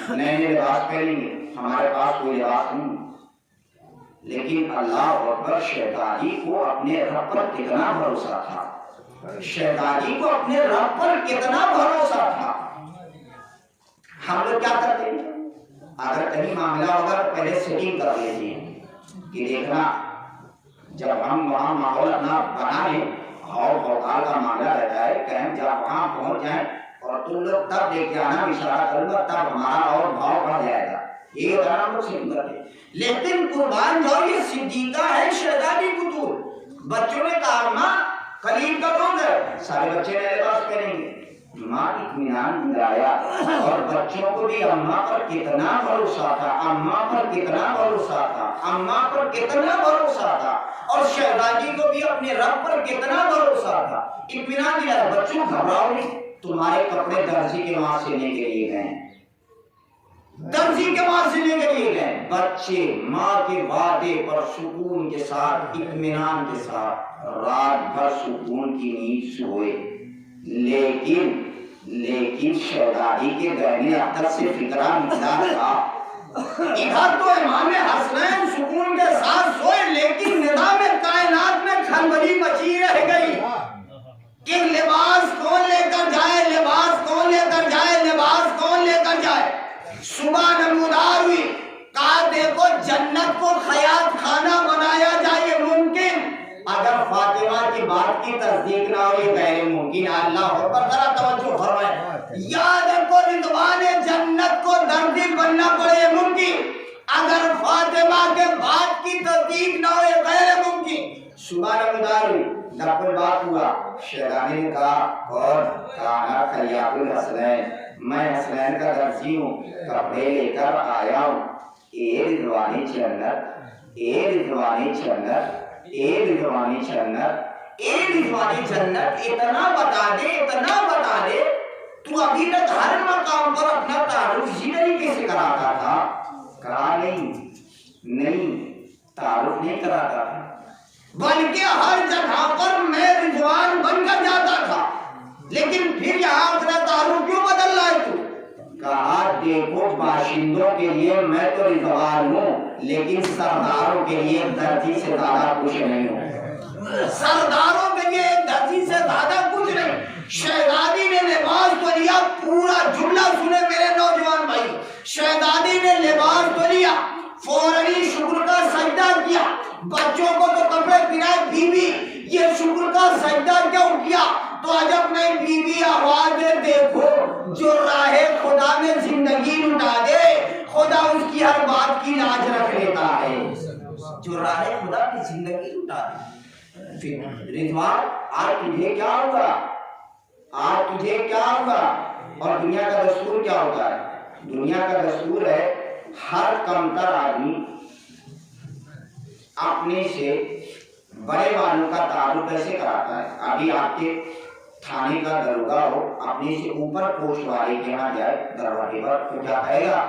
نئے نئے لباس پہنیں گے، ہمارے پاس کوئی لباس نہیں، لیکن اللہ اکبر شہزادی کو اپنے رب پر کتنا بھروسہ تھا، شہزادی کو اپنے رب پر کتنا بھروسہ تھا۔ ہم لوگ کیا کرتے ہیں اگر کہیں معاملہ ہوگا تو پہلے سیٹنگ کر لیتے ہیں کہ دیکھنا جب ہم وہاں ماحول اپنا بنا لیں اور بھوکال کا معاملہ رہتا ہے کہ ہم جب وہاں پہنچ جائیں اور تم لوگ تب دیکھ کے آنا اشارہ کروں گا تب ہمارا اور بھاؤ بڑھ جائے گا، یہ ہوتا ہے ہم لوگ سیٹنگ کرتے ہیں۔ لیکن قربان جاؤ یہ صدیقہ ہے شہزادی بطول، بچوں نے کہا ماں قریب کا روز ہے، سارے بچے نئے لباس پہنیں گے، ماں اطمینان دلایا، اور بچوں کو بھی اماں پر کتنا بھروسہ تھا، اماں پر کتنا بھروسہ تھا، اماں پر کتنا بھروسہ تھا، اور شہزادی کو بھی اپنے رب پر کتنا بھروسہ تھا، اطمینان دلایا۔ بچوں گھبراؤ نہیں، تمہارے کپڑے درزی کے وہاں سینے کے لیے گئے، درزی کے وہاں سینے کے لیے گئے۔ بچے ماں کے وعدے پر سکون کے ساتھ اطمینان کے ساتھ رات بھر سکون کی نیند سوئے، لیکن لیکن شہزادی کے دہنے اختر سے فکرہ نکلا تھا۔ ادھر تو امام حسنین سکون کے ساتھ سوئے، لیکن نظام کائنات میں کھلبلی مچی رہ گئی کہ لباس کون لے کر جائے، لباس کون لے کر جائے، لباس کون لے کر جائے۔ صبح نمودار ہوئی، کہا دیکھو جنت کو خیاط خانہ بنایا جائے، یہ ممکن اگر فاطمہ کی بات کی تصدیق نہ ہو، یہ غیر ممکن۔ اللہ اکبر، ذرا توجہ فرمائیں، یاد رکھو رضوان جنت کو دردی بننا پڑے یہ ممکن، اگر فاطمہ کے بات کی تصدیق نہ ہو یہ غیر ممکن۔ صبح نمودار ہوئی، نقل بات ہوا، شہزادی نے کہا اور کانا خیاط الحسنین، میں حسنین کا درزی ہوں، کپڑے لے کر آیا ہوں۔ اے رضوانی جنت، اے رضوانی جنت، اے رضوانی جنت، اے رضوانی جنت، اتنا بتا دے، اتنا بتا دے، تو ابھی تک ہر مقام پر اپنا تعارف اسی طریقے سے کراتا تھا؟ کہا نہیں تعارف نہیں کراتا تھا، بلکہ ہر جگہ پر میں رضوان بن کر جاتا تھا، لیکن پھر یہاں اپنا تعارف کیوں بدل رہا ہے تو؟ کہا دیکھو باشندوں کے لیے میں تو رضوان ہوں، لیکن سرداروں کے لیے درجی سے زیادہ کچھ نہیں ہوں، سرداروں کے لیے درجی سے زیادہ کچھ نہیں۔ شہزادی نے لباس تو لیا، پورا جملہ سنے میرے نوجوان بھائی، شہزادی نے لباس تو لیا، فوراً شکر کا سجدہ کیا، بچوں کو تو کپڑے پہنائے، بیوی یہ شکر کا سجدہ کیوں کیا؟ تو عجب نہیں، بیوی آواز دے دیکھو جو راہ خدا میں زندگی لٹا دے، خدا اس کی ہر بات کی لاج رکھ لیتا ہے، جو راہ خدا میں زندگی لٹا دے۔ رضوان آج تجھے کیا ہوگا، آج تجھے کیا ہوگا؟ اور دنیا کا دستور کیا ہوتا ہے؟ دنیا کا دستور ہے ہر کمتر آدمی اپنے سے بڑے والوں کا تعارف کیسے کراتا ہے؟ ابھی آپ کے تھانے کا دروگا ہو، اپنے سے اوپر پوسٹ والے کے یہاں جائے دروازے پر، تو کیا کہے گا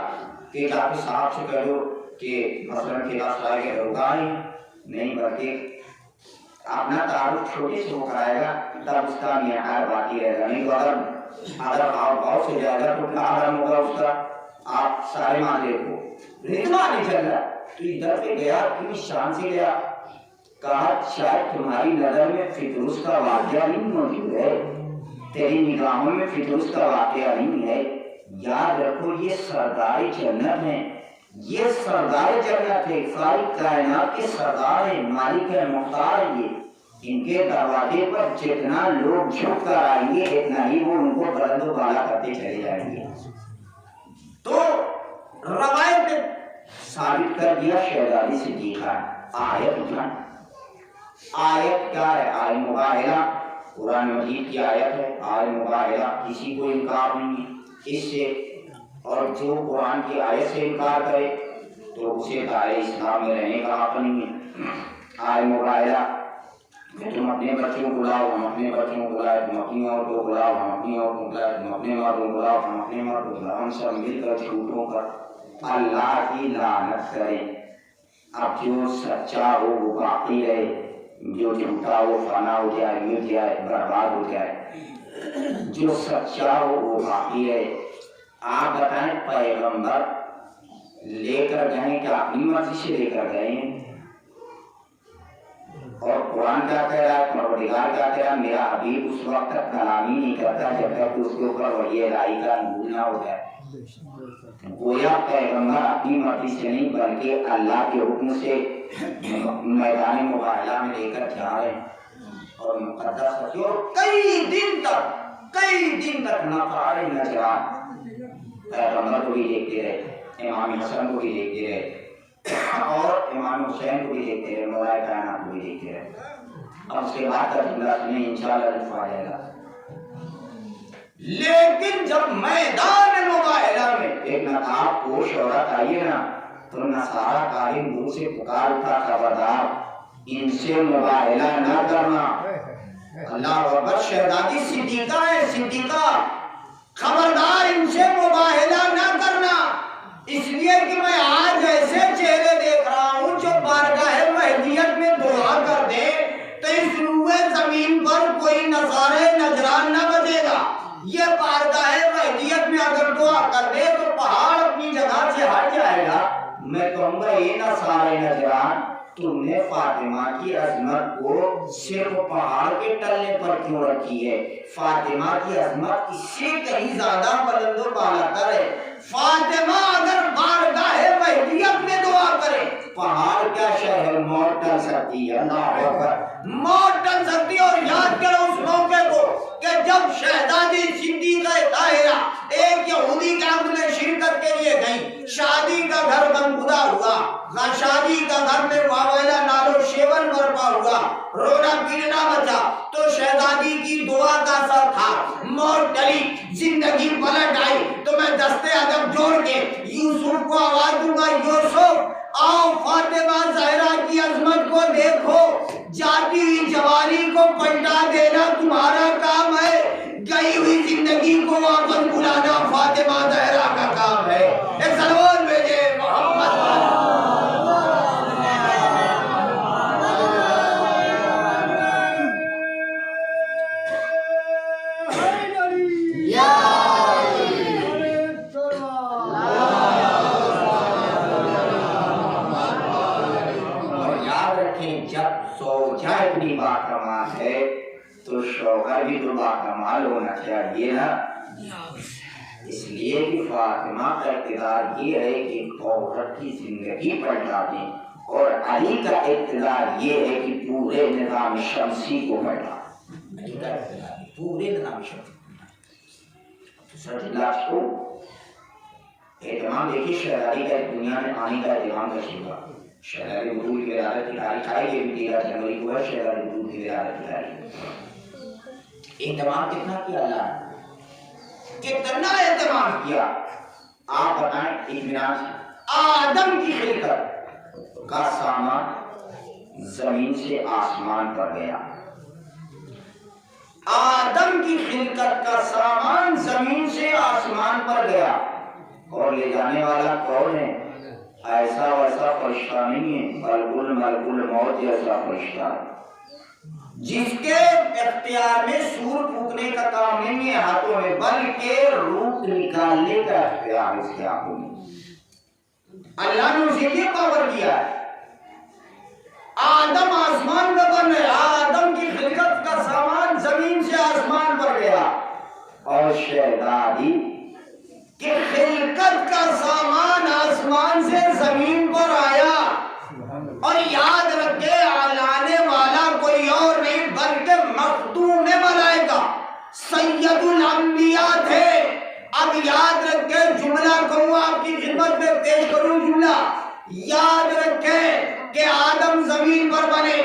کہ جا کے صاحب سے کہہ دو کہ مثلاً کھیلا سرائے کے دروگا نہیں، بلکہ اپنا تعارف چھوٹے سے ہو کرائے گا، تب اس کا معیار باقی رہے گا۔ نہیں تو اگر آؤ سے جائے گا تو کیا عالم ہوگا اس کا؟ آپ سارے ماں دیکھو رضوان جنت، تو ادھر پہ گیا کیوں شان سے گیا؟ کہا شاید تمہاری نظر میں فردوس کا واقعہ نہیں موجود ہے، تیری نگاہوں میں فردوس کا واقعہ نہیں ہے۔ یاد رکھو یہ سردار جنت ہیں، یہ سردار جنت ہے، ساری کائنات کے سردار ہیں، مالک ہے، مختار ہیں، یہ ان کے دروازے پر جتنا لوگ جھک کر آئیں گے اتنا ہی وہ ان کو بلند و بالا کرتے چلے جائیں گے۔ تو روایت نے ثابت کر دیا شہزادی صدیقہ۔ آیت اٹھائیں، آیت کیا ہے؟ آیت مباہلہ، قرآن مجید کی آیت ہے، آیت مباہلہ، کسی کو انکار نہیں ہے اس سے، اور جو قرآن کی آیت سے انکار کرے تو اسے دائرہ اسلام میں رہنے کا حق نہیں ہے۔ آیت مباہلہ، تم اپنے بچوں کو لاؤ، ہم اپنے بچوں کو لائے، تم اپنی عورتوں کو لاؤ، ہم اپنی عورتوں کو لائے، تم اپنے مردوں کو لاؤ، ہم اپنے مردوں کو لاؤ، ہم سب مل کر جھوٹوں پر اللہ کی لعنت کریں۔ اب جو سچا ہو وہ باقی رہے، جو جھوٹا ہو فنا ہو جائے، مٹ جائے، برباد ہو جائے، جو سچا ہو وہ باقی رہے۔ آپ بتائیں پیغمبر لے کر گئے کہ اپنی مرضی سے لے کر گئے ہیں؟ اور قرآن کیا کہہ رہا ہے، پروردگار کیا کہہ رہا ہے؟ میرا حبیب اس وقت تک کلام ہی نہیں کرتا جب تک اس کے اوپر وحی الہی کا نزول نہ ہو جائے۔ گویا پیغمبر اپنی مرضی سے نہیں بلکہ اللہ کے حکم سے میدان مباہلہ میں لے کر جا رہے ہیں، اور مقدس رکھیے، اور کئی دن تک نفار نجران پیغمبر کو بھی دیکھتے رہے، امام حسن کو بھی دیکھتے رہے، اور امام حسین کو بھی دیکھتے رہے، مولا کائنات کو بھی دیکھتے رہے۔ اب اس کے بعد کا جملہ سنیں، انشاءاللہ لطف آ جائے گا۔ لیکن جب میدان مباہلہ میں ایک نقاب پوش عورت آئی نا، تو نصارہ کاہن دور سے پکار اٹھا، خبردار ان سے مباہلہ نہ کرنا۔ اللہ اکبر، شہزادی صدیقہ ہے، صدیقہ، خبردار ان سے مباہلہ نہ کرنا، اس لیے کہ میں آج ایسے چہرے دیکھ رہا ہوں جو بارگاہ مہدیت میں دعا کر دے تو اس روئے زمین پر کوئی نصارہ نجران نہ بچے گا۔ یہ بارگاہ اگر دعا کر دے تو پہاڑ اپنی جگہ سے ہٹ جائے گا. میں کہوں گا یہ نہ سارے نجران تم نے فاطمہ کی عظمت کو صرف پہاڑ کے ٹلنے پر کیوں رکھی ہے؟ فاطمہ کی عظمت اس سے کہیں زیادہ بلند و بالا تر ہے. فاطمہ اگر بارگاہ مہدیت میں دعا کرے پہاڑ کیا شہر موت ٹل سکتی ہے. اللہ اکبر. موت ٹل سکتی ہے. اور یاد کرو اس موقع کو کہ جب شہزادی صدیقہ طاہرہ ایک یہودی کیمپ میں شرکت کے لیے گئی, شادی کا گھر گمگدا ہوا, شادی کا گھر میں واویلا نالو شیون برپا ہوا, رونا پیٹنا مچا, تو شہزادی کی دعا کا اثر تھا. موت ٹلی, زندگی پلٹ آئی. تو میں دستے ادب جوڑ کے یوسف کو آواز دوں گا, یوسف آؤ فاطمہ زہرا کی عظمت کو دیکھو. جاتی ہوئی جوانی کو پلٹا دینا تمہارا کام ہے, گئی ہوئی زندگی کو واپس بلانا فاطمہ زہرا کا کام ہے. ایک سلوات بھیجے محمد. تو شوہر بھی تو باکمال ہونا چاہیے نا. اس لیے کہ فاطمہ کا اقتدار یہ ہے کہ عورت کی زندگی پلٹا دیں, اور علی کا اقتدار یہ ہے کہ پورے نظام شمسی کو پلٹا دیں. پورے نظام شمسی کو اہتمام. دیکھیے شہزادی کا دنیا میں آنے کا اہتمام کا شکا. شہزادی بدول کی ولادت کی تاریخ آئی, یہ بھی 13 جنوری کو ہے. شہزادی بدول کی ولادت کی تاریخ. اہتمام کتنا کیا اللہ نے, کتنا اہتمام کیا. آپ بتائیں اطمینان سے, آدم کی خلقت کا سامان زمین سے آسمان پر گیا. آدم کی خلقت کا سامان زمین سے آسمان پر گیا, اور لے جانے والا کون ہے؟ ایسا ویسا فرشتہ نہیں ہے, بالکل ملک الموت جیسا فرشتہ ہے, جس کے اختیار میں سور پھونکنے کا کام نہیں ہے ہاتھوں میں, بلکہ روح نکالنے کا اختیار اس کے ہاتھوں میں. اللہ نے اسے یہ پاور کیا ہے. آدم آسمان پہ بن رہے, آدم کی خلقت کا سامان زمین سے آسمان پر گیا, اور شہزادی کی خلقت کا سامان آسمان سے زمین پر آیا. اور یاد رکھے لانے والا کوئی اور نہیں بلکہ مخدوم ملائکہ سید الانبیاء تھے. اب یاد رکھے, جملہ کہوں آپ کی خدمت میں پیش کروں جملہ. یاد رکھے کہ آدم زمین پر بنے,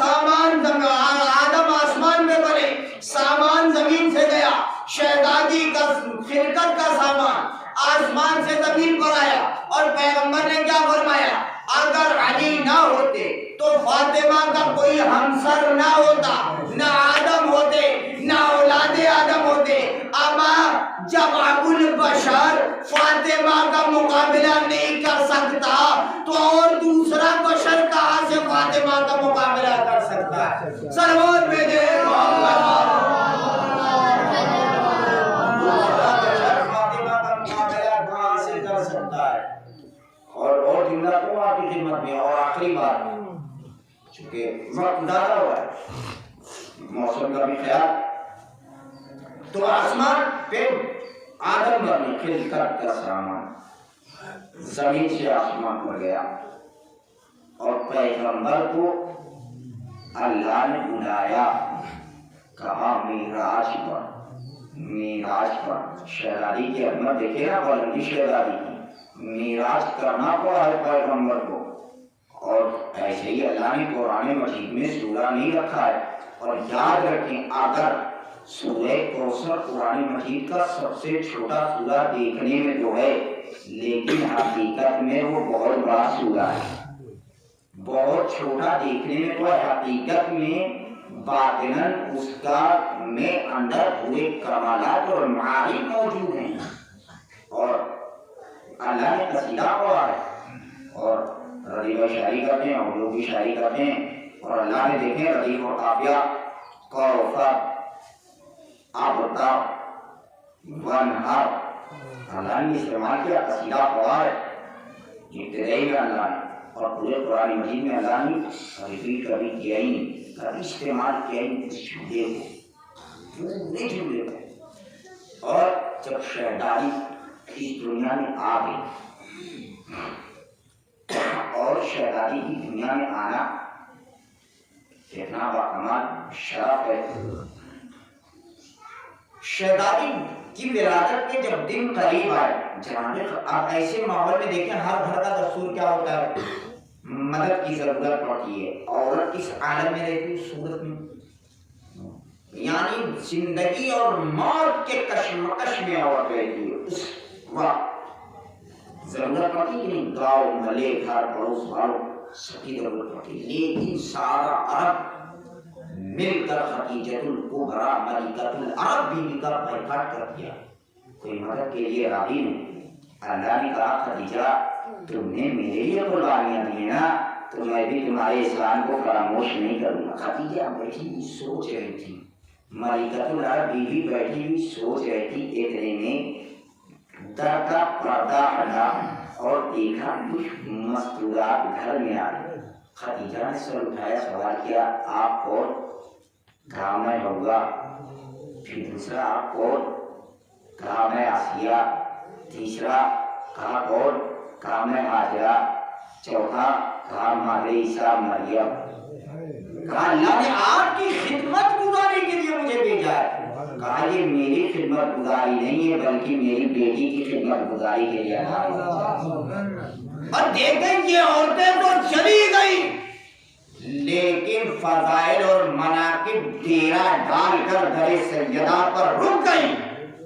آدم آسمان میں بنے, سامان زمین سے گیا. شہزادی کا خلقت کا سامان آسمان سے زمین پر آیا, اور پیغمبر نے کیا فرمایا, اگر علی نہ ہوتے تو فاطمہ کا کوئی ہمسر نہ ہوتا, نہ آدم ہوتے, نہ اولاد آدم ہوتے. اما جب ابو البشر فاطمہ کا مقابلہ نہیں کر سکتا تو اور دوسرا بشر کہاں سے فاطمہ کا مقابلہ کر سکتا ہے؟ سلوات بھیجے محمد. اور جملہ کو آپ کی خدمت میں, اور آخری بات, چونکہ وقت زیادہ ہوا ہے, موسم کا بھی خیال. تو آسمان پہ آدم بنے, خلقت کا سامان زمین سے آسمان پر گیا, اور پیغمبر کو اللہ نے بلایا, کہا معراج پر. معراج پر شہزادی کی عظمت دیکھے نا, بلندی شہزادی کی. معراج کرنا پڑا ہے پیغمبر کو, اور ایسے ہی اللہ نے قرآن مجید میں سورہ نہیں رکھا ہے. اور یاد رکھیں, اگر سورہ کوثر قرآن مجید کا سب سے چھوٹا سورہ دیکھنے میں تو ہے, لیکن حقیقت میں وہ بہت بڑا سورہ ہے. بہت چھوٹا دیکھنے میں تو ہے, حقیقت میں باطناً اس کا میں اندر پورے کمالات اور معارف موجود ہیں. اور اللہ نے قصیدہ پڑھا ہے, اور ردیف و شاعری کرتے ہیں, اور لوگ بھی شاعری کرتے ہیں. اور اللہ نے دیکھیں ردیف و قافیہ, کوثر, ابتر, ونہر, اللہ نے استعمال کیا، قصیدہ پڑھا ہے ابتدائی میں اللہ نے، اور پورے قرآن مجید میں اللہ نے ریپیٹ کبھی کیا ہی نہیں، کبھی استعمال کیا ہی نہیں اس جملے کو، پورے جملے کو۔ اور جب شہدائی اس دنیا میں آ گئی اور شہدائی کی دنیا میں آنا کتنا باکمال شرف ہے۔ شہدائی کی ولادت کے جب دن قریب آئے، جناب آپ ایسے ماحول میں دیکھیں ہر گھر کا دستور کیا ہوتا ہے، مدد کی ضرورت پڑتی ہے، عورت کس عالم میں رہتی ہے، صورت میں، یعنی زندگی اور موت کے کشمکش میں عورت رہتی ہے، اس وقت ضرورت پڑتی ہے کہ نہیں، گاؤں محلے گھر پڑوس والوں سب کی ضرورت پڑتی ہے، لیکن سارا عرب مل کر خدیجۃ الکبریٰ ملکۃ العرب بیوی کا بائیکاٹ کر دیا، کوئی مدد کے لیے راضی نہیں۔ اللہ نے کہا خدیجہ تم نے میرے لیے قربانیاں دی ہیں نا، تو میں بھی تمہارے اسلام کو فراموش نہیں کروں گا۔ خدیجہ بیٹھی ہوئی سوچ رہی تھی، ملکۃ العرب بیوی بیٹھی ہوئی سوچ رہی تھی، اتنے میں در کا پردہ ہٹا اور دیکھا کچھ مستورات گھر میں آ گئی۔ خدیجہ نے سر اٹھایا، سوال کیا آپ کون؟ کہا میں ہوگا۔ پھر دوسرا آپ کون؟ کہا میں آسیہ۔ تیسرا کہا کون؟ کہا میں ہاجرہ۔ چوتھا کہا مادر عیسیٰ مریم۔ کہا اللہ نے آپ کی خدمت گزاری کے لیے مجھے بھیجا ہے۔ کہا یہ میری خدمت گزاری نہیں ہے بلکہ میری بیٹی کی خدمت گزاری کے لیے اللہ نے بھیجا۔ اور دیکھیں یہ عورتیں تو چلی گئی لیکن فضائل اور مناقب ڈیرا ڈال کر در سیدہ پر رک گئی،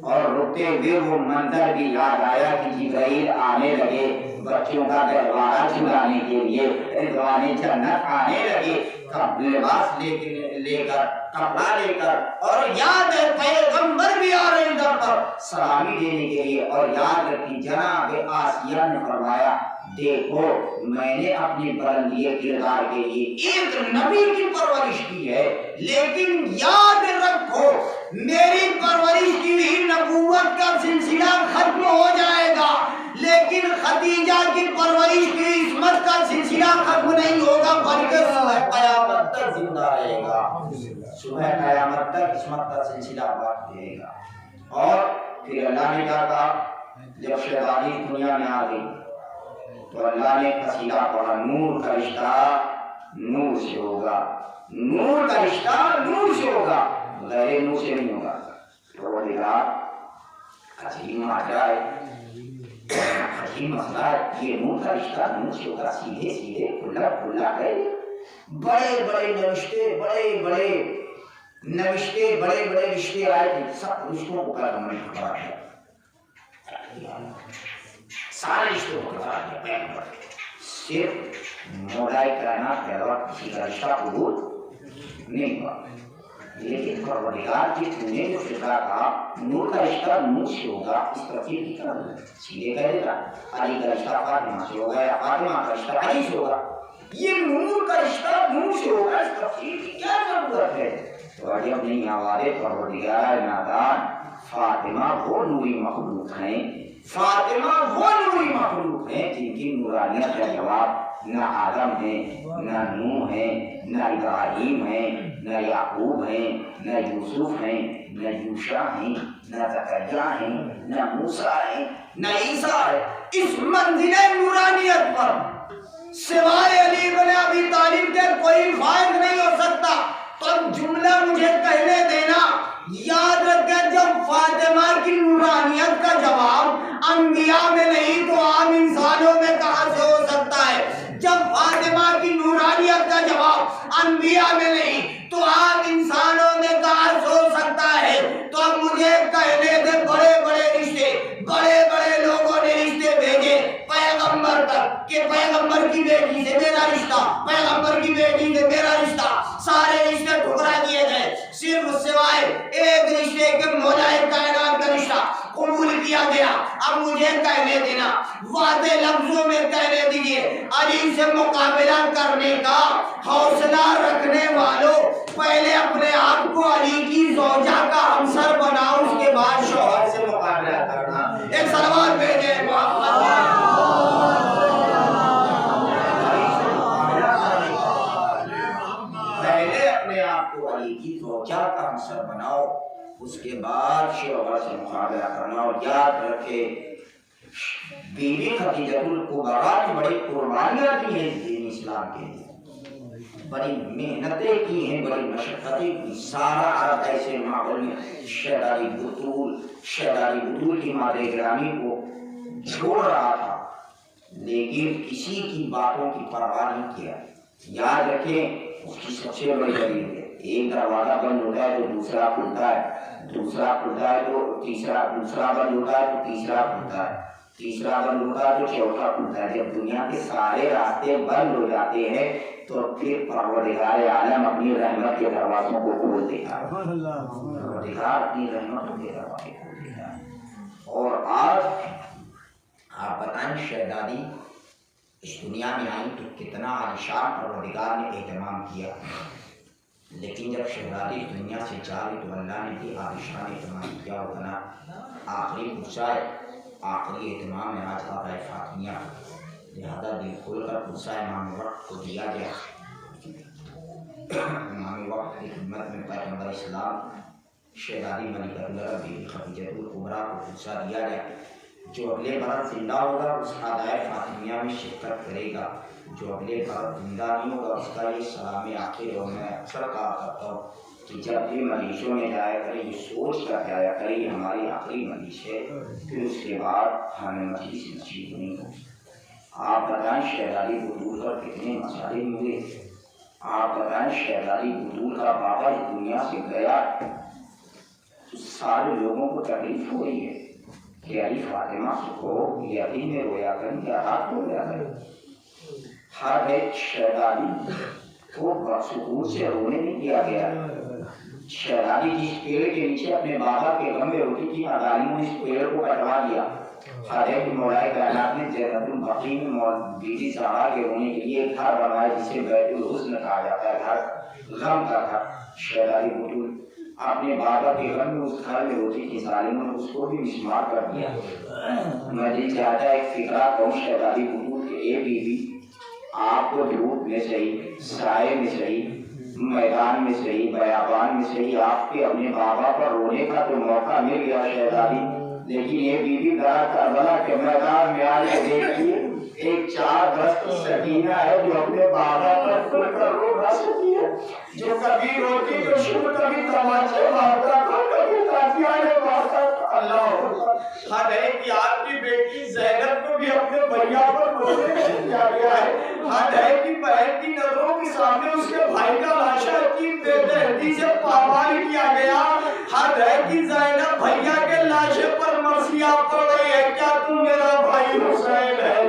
اور رکتے ہوئے وہ منظر بھی یاد آیا کہ جبرائیل آنے لگے بچوں کا گہوارہ چلانے کے لیے، رضوان جنت آنے لگے لباس لے کر کپڑا لے کر، اور یاد ہے پیغمبر بھی آ رہے در پر سلامی دینے کے لیے، اور یاد رکھی جناب آسیہ نے فرمایا دیکھو میں نے اپنی بلندی کردار کے لیے ایک نبی کی پرورش کی ہے، لیکن یاد رکھو میری پرورش کی ہوئی نبوت کا سلسلہ ختم ہو جائے گا، لیکن خدیجہ کی پرورش کی عصمت کا سلسلہ ختم نہیں ہوگا بلکہ صبح قیامت تک زندہ رہے گا، صبح قیامت تک عصمت کا سلسلہ باقی رہے گا۔ اور پھر اللہ نے کیا کہا جب شہزادی دنیا میں آ گئی تو اللہ نے قصیدہ پڑھا، نور کا رشتہ نور سے ہوگا، نور کا رشتہ نور سے ہوگا، غیر نور سے نہیں ہوگا۔ تو دیکھا عجیب معجزہ ہے، عجیب مسئلہ ہے، یہ نور کا رشتہ نور سے ہوگا، سیدھے سیدھے کھلا کھلا ہے، بڑے بڑے نوشتے بڑے بڑے رشتے آئے تھے، سب رشتوں کو پیغمبر نے پکڑا ہے، سارے رشتوں کو پکڑا ہے پیغمبر، صرف مولا کائنات پیدا کسی کا رشتہ قبول نہیں ہوا، لیکن پروردگار کی تو نے جو فکرہ کہا نور کا رشتہ نور سے ہوگا، اس تفصیل کی طرح سیدھے کہہ دیتا علی کا رشتہ فاطمہ سے ہوگا یا فاطمہ کا رشتہ علی سے ہوگا، یہ نور کا رشتہ نور سے ہوگا، اس تفصیل کی کیا ضرورت ہے؟ تو عجب نہیں آوازے پروردگار نادان، فاطمہ وہ نوری مخلوق ہیں، فاطمہ وہ نوری مخلوق ہیں جن کی نورانیت کا جواب نہ آدم ہے، نہ نوح ہے، نہ ابراہیم ہے، نہ یعقوب ہیں، نہ یوسف ہیں، نہ یوشع ہیں، نہ زکریا ہیں، نہ موسیٰ ہیں، نہ عیسیٰ ہے۔ اس منزل نورانیت پر سوائے علی بن ابی طالب کے کوئی فائد نہیں ہو سکتا۔ تو جملہ مجھے کہنے دینا، یاد رکھیں جب فاطمہ کی نورانیت کا جواب انبیاء میں نہیں تو عام انسانوں میں کہاں سے ہو سکتا ہے؟ جب فاطمہ کی نورانیت کا جواب انبیاء میں نہیں تو عام انسانوں میں کہاں سے ہو سکتا ہے؟ تو اب مجھے کہنے دے بڑے بڑے رشتے، بڑے بڑے لوگوں نے رشتے بھیجے پیغمبر تک کہ پیغمبر کی بیٹی سے میرا رشتہ، پیغمبر کی بیٹی سے میرا رشتہ، سارے رشتے ٹھکرا دیے گئے، صرف سوائے ایک رشتے کے مولا کائنات کا رشتہ قبول کیا گیا۔ اب مجھے کہنے دینا، واضح لفظوں میں کہنے دیجئے، علی سے مقابلہ کرنے کا حوصلہ رکھنے والوں پہلے اپنے آپ کو علی کی زوجہ کا ہمسر بناؤ، اس کے بعد شوہر سے مقابلہ کرنا۔ ایک سلوات بھیجے پہلے اپنے آپ کو علی کی توجہ کا عنصر بناؤ، اس کے بعد شوہر سے مقابلہ کرنا۔ اور یاد رکھے بیوی خدیجہ الکبریٰ نے بڑی قربانیاں دی ہیں دین اسلام کے لیے، بڑی محنتیں کی ہیں، بڑی مشقتیں کی۔ سارا عرب ایسے ماحول میں شہزادی بطول کی مادر گرامی کو چھوڑ رہا تھا، لیکن کسی کی باتوں کی پرواہ نہیں کیا۔ یاد رکھیں اس کی سب سے بڑی دلیل ہے، ایک دروازہ بند ہوتا ہے تو دوسرا کھلتا ہے، دوسرا کھلتا ہے تو تیسرا، دوسرا بند ہوتا ہے تو تیسرا کھلتا ہے، تیسرا بند ہوتا ہے تو چوتھا کھلتا ہے۔ جب دنیا کے سارے راستے بند ہو جاتے ہیں تو پھر پروردگار عالم اپنی رحمت کے دروازوں کو کھول دیتا ہے، پروردگار اپنی رحمتوں کے دروازے کھول دیتا ہے۔ اور آج آپ بتائیں شہزادی اس دنیا میں آئی تو کتنا عالیشان پروردگار نے اہتمام کیا، لیکن جب شہزادی اس دنیا سے چلی تو اللہ نے بھی عالیشان اہتمام کیا ہوگا۔ آخری پرسہ ہے، آخری اہتمام ہے آج آقا فاطمیہ، لہذا دل کھول کر پرسہ امام وقت کو دیا گیا۔ امام وقت کی خدمت میں پیغمبر اسلام شہزادی ملکہ بی خدیجہ الکبریٰ کو پرسہ دیا گیا، جو اگلے برس زندہ ہوگا اس ہدایت فاطمیہ میں شرکت کرے گا، جو اگلے برس زندہ نہیں ہوگا اس کا یہ سلام آخر ہو۔ میں اکثر کہا کرتا ہوں کہ جب بھی مجلسوں میں جایا کرے یہ سوچ کر جایا کرے یہ ہماری آخری مجلس ہے، پھر اس کے بعد ہمیں مجلس نصیب نہیں ہو۔ آپ بتائیں شہزادی بطول پر کتنے مسائل ہوئے، آپ بتائیں شہزادی بطول کا بابا اس دنیا سے گیا تو سارے لوگوں کو تکلیف ہو رہی ہے کہ علی فاطمہ کو یقین میں رویا کریں یا رات کو رویا کریں۔ ہر ایک شہزادی کو سکون سے رونے نہیں دیا گیا۔ شہزادی جس پیڑ کے نیچے اپنے بابا کے غم میں روتی تھی ظالموں نے اس پیڑ کو کٹوا دیا۔ ہر ایک مولا کائنات نے جنت البقیع میں بی بی زہرا کے رونے کے لیے ایک گھر بنایا جسے بیت الحزن کہا جاتا ہے، گھر غم کا گھر۔ شہزادی بطول اپنے بابا کے غم میں اس گھر میں روتی تھی، ظالموں نے اس کو بھی مسمار کر دیا۔ میں دل چاہتا ہے ایک فکرہ کہوں شہزادی بطول کہ اے بی بی آپ کو دھوپ میں صحیح، سائے میں صحیح، میدان میں صحیح، بیابان میں صحیح آپ کے اپنے بابا پر رونے کا تو موقع مل گیا شہزادی، لیکن یہ بی بی ذرا کربلا کے میدان میں آنے دیکھیے ایک 4 برس کی سکینہ ہے جو اپنے بابا پر کھل کر رو نہ سکتی ہے، جو کبھی روتی تو شروع کبھی تماچے مارتا تھا کبھی تاکیاں مارتا تھا۔ اللہ ہر ایک کی آپ کی بیٹی زینب کو بھی اپنے بھیا پر رونے سے کیا گیا ہے، ہر ایک کی بہن کی نظروں کے سامنے اس کے بھائی کا لاشا کی بے دردی سے پامال کیا گیا، ہر ایک کی زینب بھیا کے لاشے پر مرثیہ پڑ رہی ہے، کیا تم میرا بھائی حسین ہے؟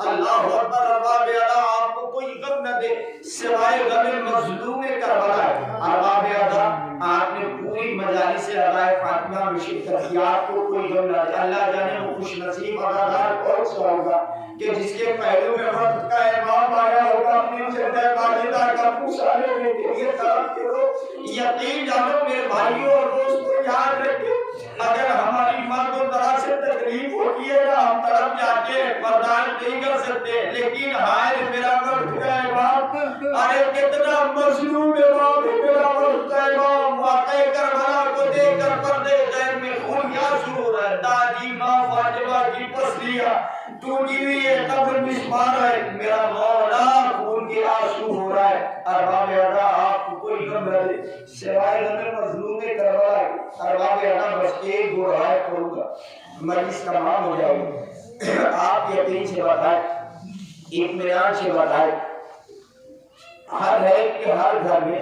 اللہ اکبر۔ ارباب ادا آپ کو کوئی غم نہ دے سوائے غم مظلوم کربلا۔ ارباب ادا آپ نے پوری مجالس ادا فاطمہ میں شرکت کی، آپ کو کوئی غم نہ دے۔ اللہ جانے وہ خوش نصیب اداکار کون سا ہوگا کہ جس کے پہلو میں وقت کا امام آیا ہوگا اپنی چندہ باجدار کا پوچھا لینے کے لیے طرف کرو۔ یقین جانو میرے بھائیوں اور دوستوں یاد رکھیں اگر ہماری مرد و طرح سے تکلیف ہوتی ہے نا ہم طرف جاتے ہیں برداشت نہیں کر سکتے، لیکن ہائے میرا مرد کا امام، ارے کتنا مظلوم امام ہے میرا مرد کا امام، واقع کربلا کو دیکھ کر پردے غیر میں خون کیا شروع ہے، دادی ماں فاطمہ کی پسلیاں ٹوٹی ہوئی ہے، قبر مسمار ہے، میرا مولا خون کے آنسو ہو رہا ہے۔ ارباب ادا آپ کو کوئی غم نہ دے سوائے غم مظلوم کربلا۔ ارباب ادا بس ایک دو روایت کروں گا مجلس تمام ہو جائے گی۔ آپ یقین سے بتائیں اطمینان سے بتائیں ہر ایک کے ہر گھر میں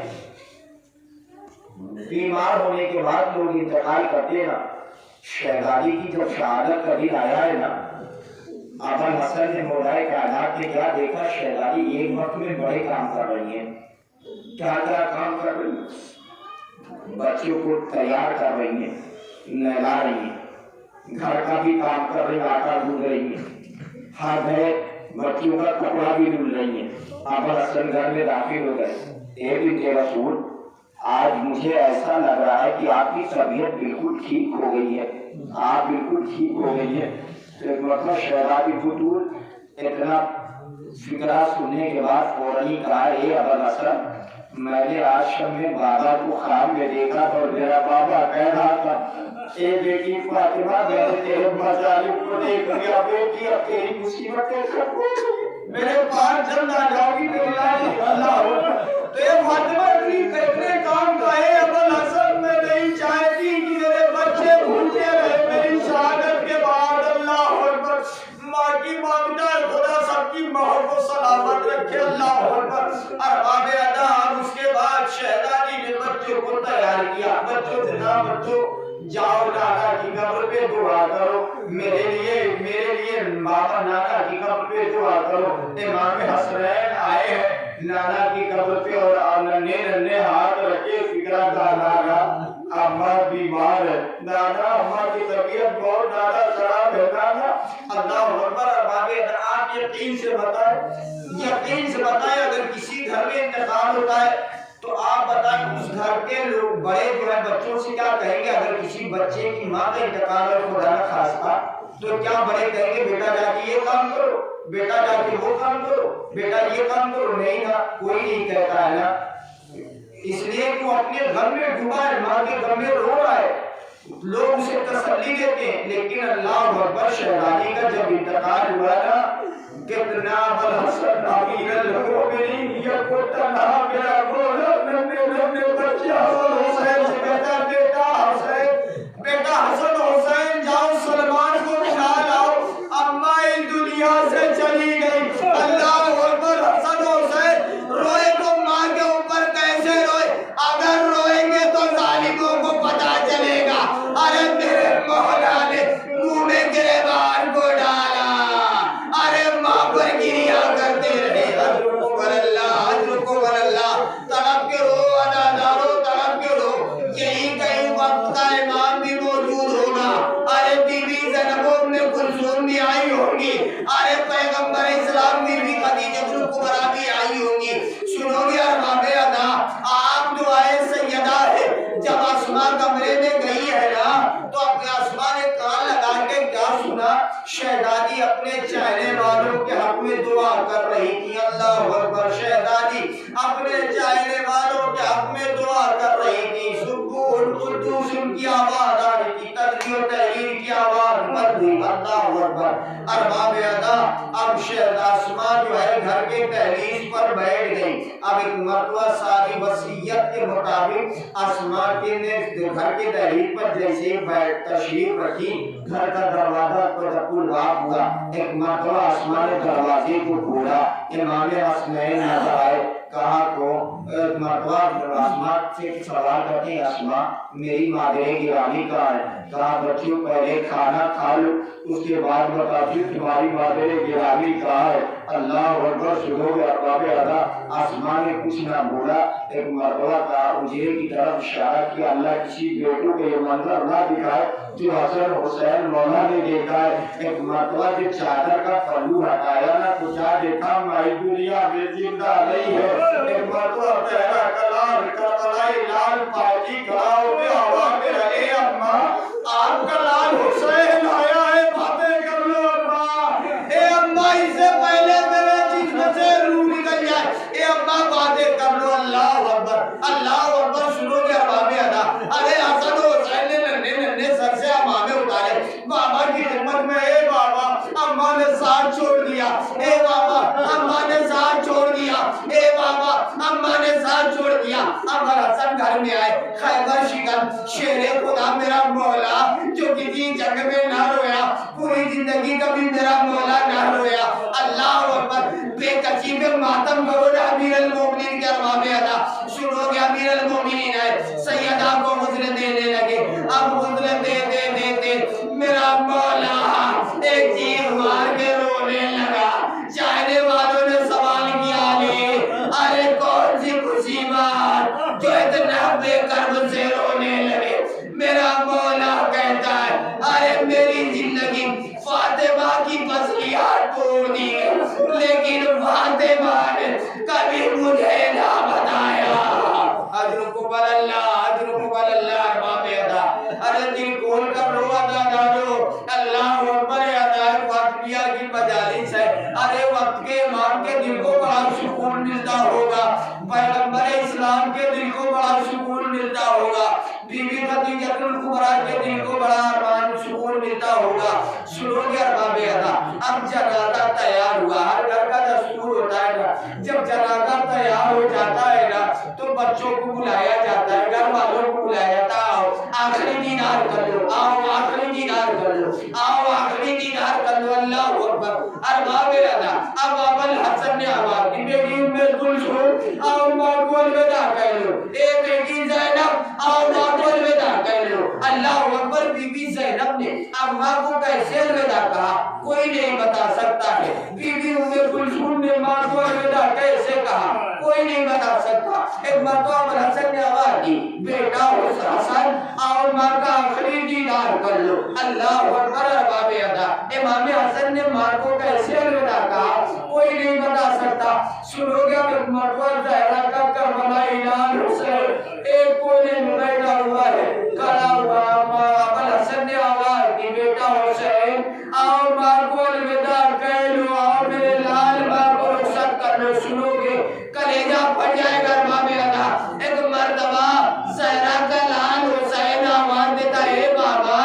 بیمار ہونے کے بعد لوگ انتقال کرتے نا، شہزادی کی جب شہادت کا دن آیا ہے نا ابو الحسن نے مولا کائنات نے کیا دیکھا شہزادی ایک وقت میں بڑے کام کر رہی ہیں، کیا کیا کام کر رہی ہیں، بچوں کو تیار کر رہی ہیں، نہلا رہی ہیں، گھر کا بھی کام کر رہی ہیں، آٹا گوندھ رہی ہیں، ہر گھر بچوں کا کپڑا بھی دھل رہی ہیں۔ ابو الحسن گھر میں داخل ہو گئے، اے بنت رسول آج مجھے ایسا لگ رہا ہے کہ آپ کی طبیعت بالکل ٹھیک ہو گئی ہے، آپ بالکل ٹھیک ہو گئی ہے۔ تو ایک مرتبہ شہزادی بطول اتنا فکرہ سننے کے بعد فوراً ہی کہا، اے ابوالحسن، میں نے آج شب میں بابا کو خواب میں دیکھا تو میرا بابا کہہ رہا تھا، اے بیٹی فاطمہ، میں نے تیرے مظالم کو دیکھ لیا بیٹی، اب تیری مصیبتیں ختم ہو گئی، میرے پاس جلد آ جاؤ گی میری اللہ ہو۔ تو یہ فاطمہ اتنے کام کا ہے ابوالحسن، میں نہیں چاہتی کہ میرے بچے بھوکے رہے میری شہادت کے بعد، اللہ اکبر۔ ماں کی مانگتا ہے خدا سب کی ماں کو سلامت رکھے، اللہ اکبر۔ ارباب ادا، اس کے بعد شہزادی نے بچوں کو تیار کیا، بچوں سے کہا بچوں جاؤ نانا کی قبر پہ دعا کرو، میرے لیے بابا نانا کی قبر پہ دعا کرو۔ امام حسنین آئے ہیں نانا کی قبر پہ اور ننے ہاتھ رکھے، فکرہ کا نانا اماں بیمار ہے، نانا اماں کی طبیعت بہت زیادہ خراب ہے، نانا اللہ اکبر۔ آپ یقین سے بتائیں اگر کسی گھر میں انتقال ہوتا ہے تو آپ بتائیں اس گھر کے لوگ بڑے جو ہے بچوں سے کیا کہیں گے؟ اگر کسی بچے کی ماں کا انتقال ہے خدا نہ خواستہ تو کیا بڑے کہیں گے بیٹا جا کے یہ کام کرو، بیٹا جا کے وہ کام کرو، بیٹا یہ کام کرو؟ نہیں نا، کوئی نہیں کہتا ہے نا، اس لیے کہ وہ اپنے غم میں ڈوبا ہے، ماں کے غم میں رو رہا ہے، لوگ اسے تسلی دیتے ہیں۔ لیکن اللہ اکبر، شہزادی کا جب انتقال ہوا نا، کتنا ابوالحسن امیر المومنین یہ کو تنہا میرا مولا ننے بچے حسن حسین سے کہتا ہے، بیٹا حسن حسین جاؤ سلمان کو بٹھا لاؤ، اماں اس دنیا سے چلی گئی، اللہ اکبر۔ حسن حسین روئے تو ماں کے اوپر کیسے روئے؟ اگر روئیں گے تو ظالموں کو پتا چلے گا، ارے میرے مولا نے منہ میں گریبان کو ڈالا، ارے ماں پر گریا کرتے رہے، حضرت کو اللہ طلب کے رو، ادادارو طلب کے رو۔ یہی کئی وقت کا امام بھی موجود ہوگا، ارے بی بی زینب ام کلثوم بھی آئی ہوں گی، ارے پیغمبر اسلام بی خدیجہ الکبریٰ بھی آئی ہوں گی۔ سنو گے ارباب ادا، آپ دعائے سیدہ ہے، جب اسماء کمرے میں گئی ہے نا تو اپنے اسماء نے کان لگا کے کیا سنا؟ شہزادی اپنے چاہنے والوں کے حق میں دعا کر رہی تھی، اللہ اکبر۔ شہزادی اپنے چاہنے والوں کے حق میں دعا کر رہی تھی، سبوح القدوس ان کی آواز آ رہی تھی، تسبیح و تحلیل کی آواز بند ہوئی، اللہ اکبر۔ ارباب ادا، اب شہزادہ اسماء جو ہے گھر کے دہلیز پر بیٹھ گئی۔ اب ایک مرتبہ ساری وصیت کے مطابق اسماء کے نے گھر کے دہلیز پر جیسے ہی تشریف رکھی، گھر کا دروازہ کھلا ہوا، ایک مرتبہ اسماء نے دروازے کو کھولا، امام حسنین نظر آئے، کہا کو مرتبہ اسماء سے سوال کرتے ہیں، اسماء میری مادر گرامی کہاں ہے؟ کہا بچیوں پہلے کھانا کھا لو، اس کے بعد بتاتی ہوں تمہاری مادر گرامی کہاں ہے۔ اللہ اکبر۔ سنو گے ارباب ادا، اسماء نے کچھ نہ بولا، ایک مرتبہ کہا اجرے کی طرف اشارہ کیا، اللہ کسی بیٹوں کو یہ منظر نہ دکھائے جو حسن حسین مولا نے دیکھا ہے۔ ایک مرتبہ جو چادر کا پلو ہٹایا نہ تو کیا دیکھا؟ مائی دنیا میں زندہ نہیں ہے۔ ایک مرتبہ تیرا کلام کربلائی لال پاکی کھڑا ہو کے ہوا میں رہے، اماں آپ کا لال حسین آیا ہے، باتیں کر لو اماں۔ اے اماں اس سے پہلے میرے جسم سے روح نکل جائے، اے اماں باتیں کر لو، اللہ اکبر، اللہ اکبر۔ سنو گے ارباب ادا، ارے حسن حسین نے ننے سر سے امامے اتارے، بابا کی خدمت میں، اے بابا اماں نے ساتھ چھوڑ دیا، اے بابا اماں نے ساتھ چھوڑ دیا، اے بابا اماں نے ساتھ چھوڑ دیا۔ اب حسن گھر میں آئے، خیبر شکن شیر خدا میرا مولا جو کسی جنگ میں نہ رویا، پوری زندگی کبھی میرا مولا نہ رویا، اللہ اکبر۔ بے کچی میں ماتم کرو امیر المومنین کے ارباب ادا۔ سنو گے امیر المومنین آئے، سیدہ کو غسل دینے لگے، اب غسل دیتے میرا مولا ایک چیخ مار کے رونے لگا۔ چاہنے والوں نے سوال کیا، ارے کون سی مصیبت جو اتنا بے کرب سے رونے لگے؟ میرا مولا کہتا ہے ارے میری زندگی فاطمہ کی پسلیاں توڑ دی، لیکن فاطمہ نے کبھی مجھے نہ بتایا۔ حضرت کو تقبل اللہ، تقبل اللہ ارباب ادا، ارے دل کھول کر رو ادا دارو، اللہ اکبر ادا فاطمیہ کی مجالس ہے، ارے وقت کے امام کے دل کو بڑا سکون ملتا ہوگا، پیغمبر اسلام کے دل کو بڑا سکون ملتا ہوگا، بی بی خدیجہ الکبریٰ کے دل کو بڑا ارمان سکون ملتا ہوگا۔ سنو گے ارباب ادا، اب جنازہ تیار ہوا، ہر گھر کا دستور ہوتا ہے نا، جب جنازہ تیار ہو جاتا ہے نا تو بچوں کو بلایا جاتا ہے، گھر والوں کو بلایا جاتا ہے، آؤ آخری دینار کر لو، آؤ آخری دینار کر لو، آؤ آخری دینار کر لو، اللہ اکبر۔ ارباب ادا، اب ابو الحسن نے آواز دی، بیٹی ام کلثوم آؤ ماں کو الوداع کہہ لو، اے بیٹی زینب آؤ ماں کو الوداع کہہ لو، اللہ اکبر۔ بی بی زینب نے اماں کو کیسے الوداع کہا کوئی نہیں بتا سکتا ہے، بی بی ام کلثوم نے ماں کو الوداع کیسے کہا کوئی نہیں بتا سکتا۔ ایک مرتبہ ابو الحسن نے آواز دی، بیٹا حسن آؤ ماں کا آخری دیدار کر لو، اللہ اکبر۔ ارباب ادا، امام حسن نے ماں کو کیسے الوداع کہا کوئی نہیں بتا سکتا۔ سنو گے اب ایک مرتبہ زہرا کا کربلا اعلان حسین ایک کونے میں بیٹھا ہوا ہے، کھڑا ہوا، ابو الحسن نے آواز دی، بیٹا حسین آؤ ماں کو الوداع کہہ لو، آؤ میرے لال ماں کو رخصت کر لو۔ سنو گے کلیجہ پھٹ جائے گا ارباب ادا۔ ایک مرتبہ زہرا کا لال حسین آواز دیتا ہے، بابا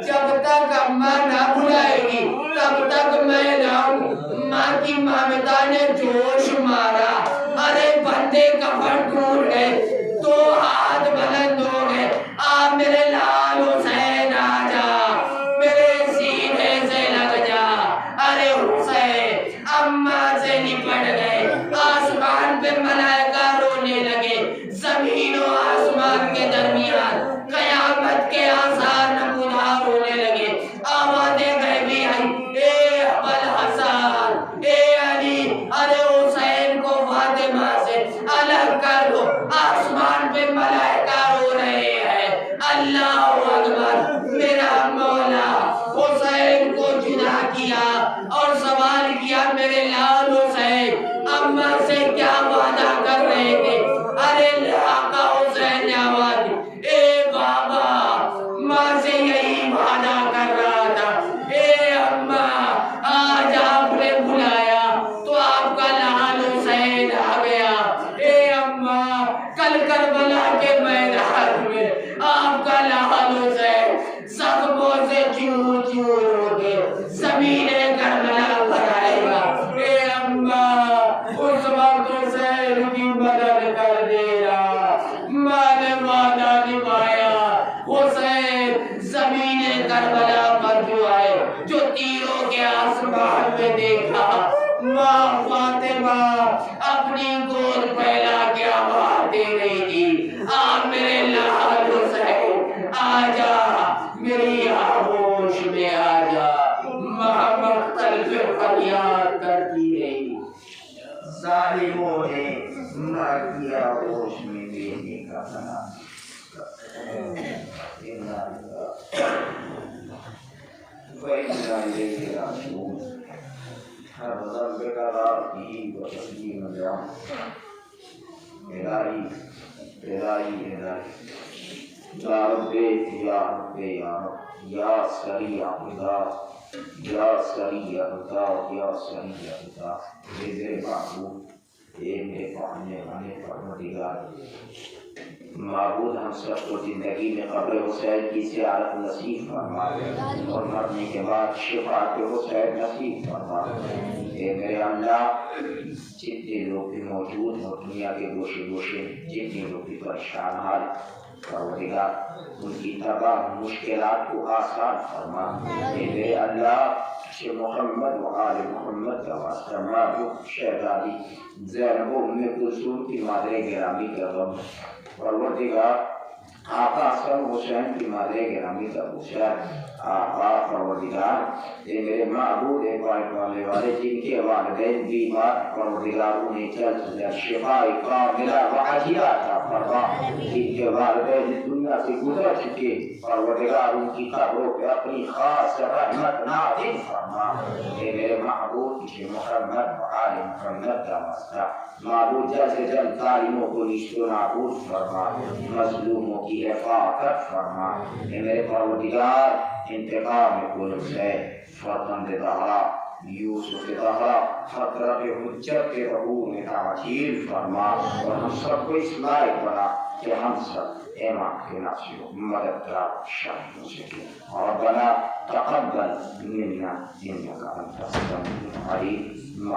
جب تک اماں نہ بلائے گی تب تک میں جاؤں۔ ماں کی مامتا نے جوش مارا، ارے بندے کفن ٹوٹ گئے، تو ہاتھ بلند ہو گئے، آ میرے لال حسین آ جا، میرے سینے سے لگ جا، ارے حسین اماں سے لپٹ گئے، آسمان پہ ملائکہ رونے لگے، زمین و آسمان کے درمیان قیامت کے آثار نمودار ہونے لگے، آوازیں غیبی آئی، اے ابو الحسن اے علی، ارے حسین کو فاطمہ سے الگ کر دو، آسمان پہ ملائکہ رو رہے ہیں، اللہ اکبر۔ میرا مولا حسین کو جدا کیا اور سوال کیا، میرے لال حسین اماں سے کیا وعدہ کر رہے تھے؟ ارے آقا حسین نے آواز دی، اے بابا ماں سے یہی وعدہ کر رہا تھا، اے اماں آج آپ نے بلایا تو آپ کا لال حسین آ گیا، اے اماں کل کربلا کے میدان میں آپ کا لال حسین زخموں سے چور چور ہو کے زمین کربلا پر آئے گا، اے اماں اس وقت حسین کی مدد کر دینا۔ ماں نے وعدہ نبھایا، حسین زمین کربلا پر جو آئے، جو تیروں کے آسمان میں دیکھا، ماں فاطمہ اپنی گود پھیلا کے آواز دے رہی تھی، آ میرے لال حسین آ جا، میری آغوش میں آ جا۔ ماں مختلف فریاد کرتی رہی، ظالموں نے ماں کی آغوش میں دینے کا بنا۔ وَإِنَّا إِلَيْهِ رَاجِعُونَ۔ رَبِّكَ رَبِّهِ وَتَسْلِيمَ الْيَوْمِ۔ الہی یا رب یا رب یا رب یا سریع العطا یا سریع العطا یا سریع العطا، میرے معبود اے میرے پانے والے پروردگار، معبود ہم سب کو زندگی میں قبر حسین کی زیارت نصیب فرما اور مرنے کے بعد شفاعت حسین نصیب فرما۔ اے میرے اللہ، جتنے لوگ بھی موجود ہیں دنیا کے گوشے گوشے، جتنے لوگ بھی پریشان حال، پروردگار ان کی تمام مشکلات کو آسان فرما۔ اے میرے اللہ، شیخ محمد و آل محمد کا واسطہ معبود شہزادی زینب ام کلثوم کی مادر گرامی کا غم، پروردگار آقا حسن حسین کی مادر گرامی کا بشر، آقا پروردگار اے میرے معبود اے پائے پالے والے جن کے والدین بیمار پروردگار انہیں جلد شفا کاملہ و عاجلہ عطا فرما، جن کے والدین دنیا سے گزر چکے پروردگار ان کی قبروں پہ اپنی خاص رحمت نازل فرما۔ اے میرے معبود کہ محمد و آل محمد کا مسئلہ معبود جلد سے جلد ظالموں کو نیست و نابود فرما، مظلوموں کی حفاظت فرما۔ اے میرے پروردگار انتقام کل سے فرزند زہرا یوسف زہرا فترت حجت کے ظہور میں تعجیل فرما، اور ہم سب کو اس لائق بنا کہ ہم سب ایمان کے ناصر و مددگار شامل ہو سکیں۔ ربنا تقبل منا انك انت السميع العليم۔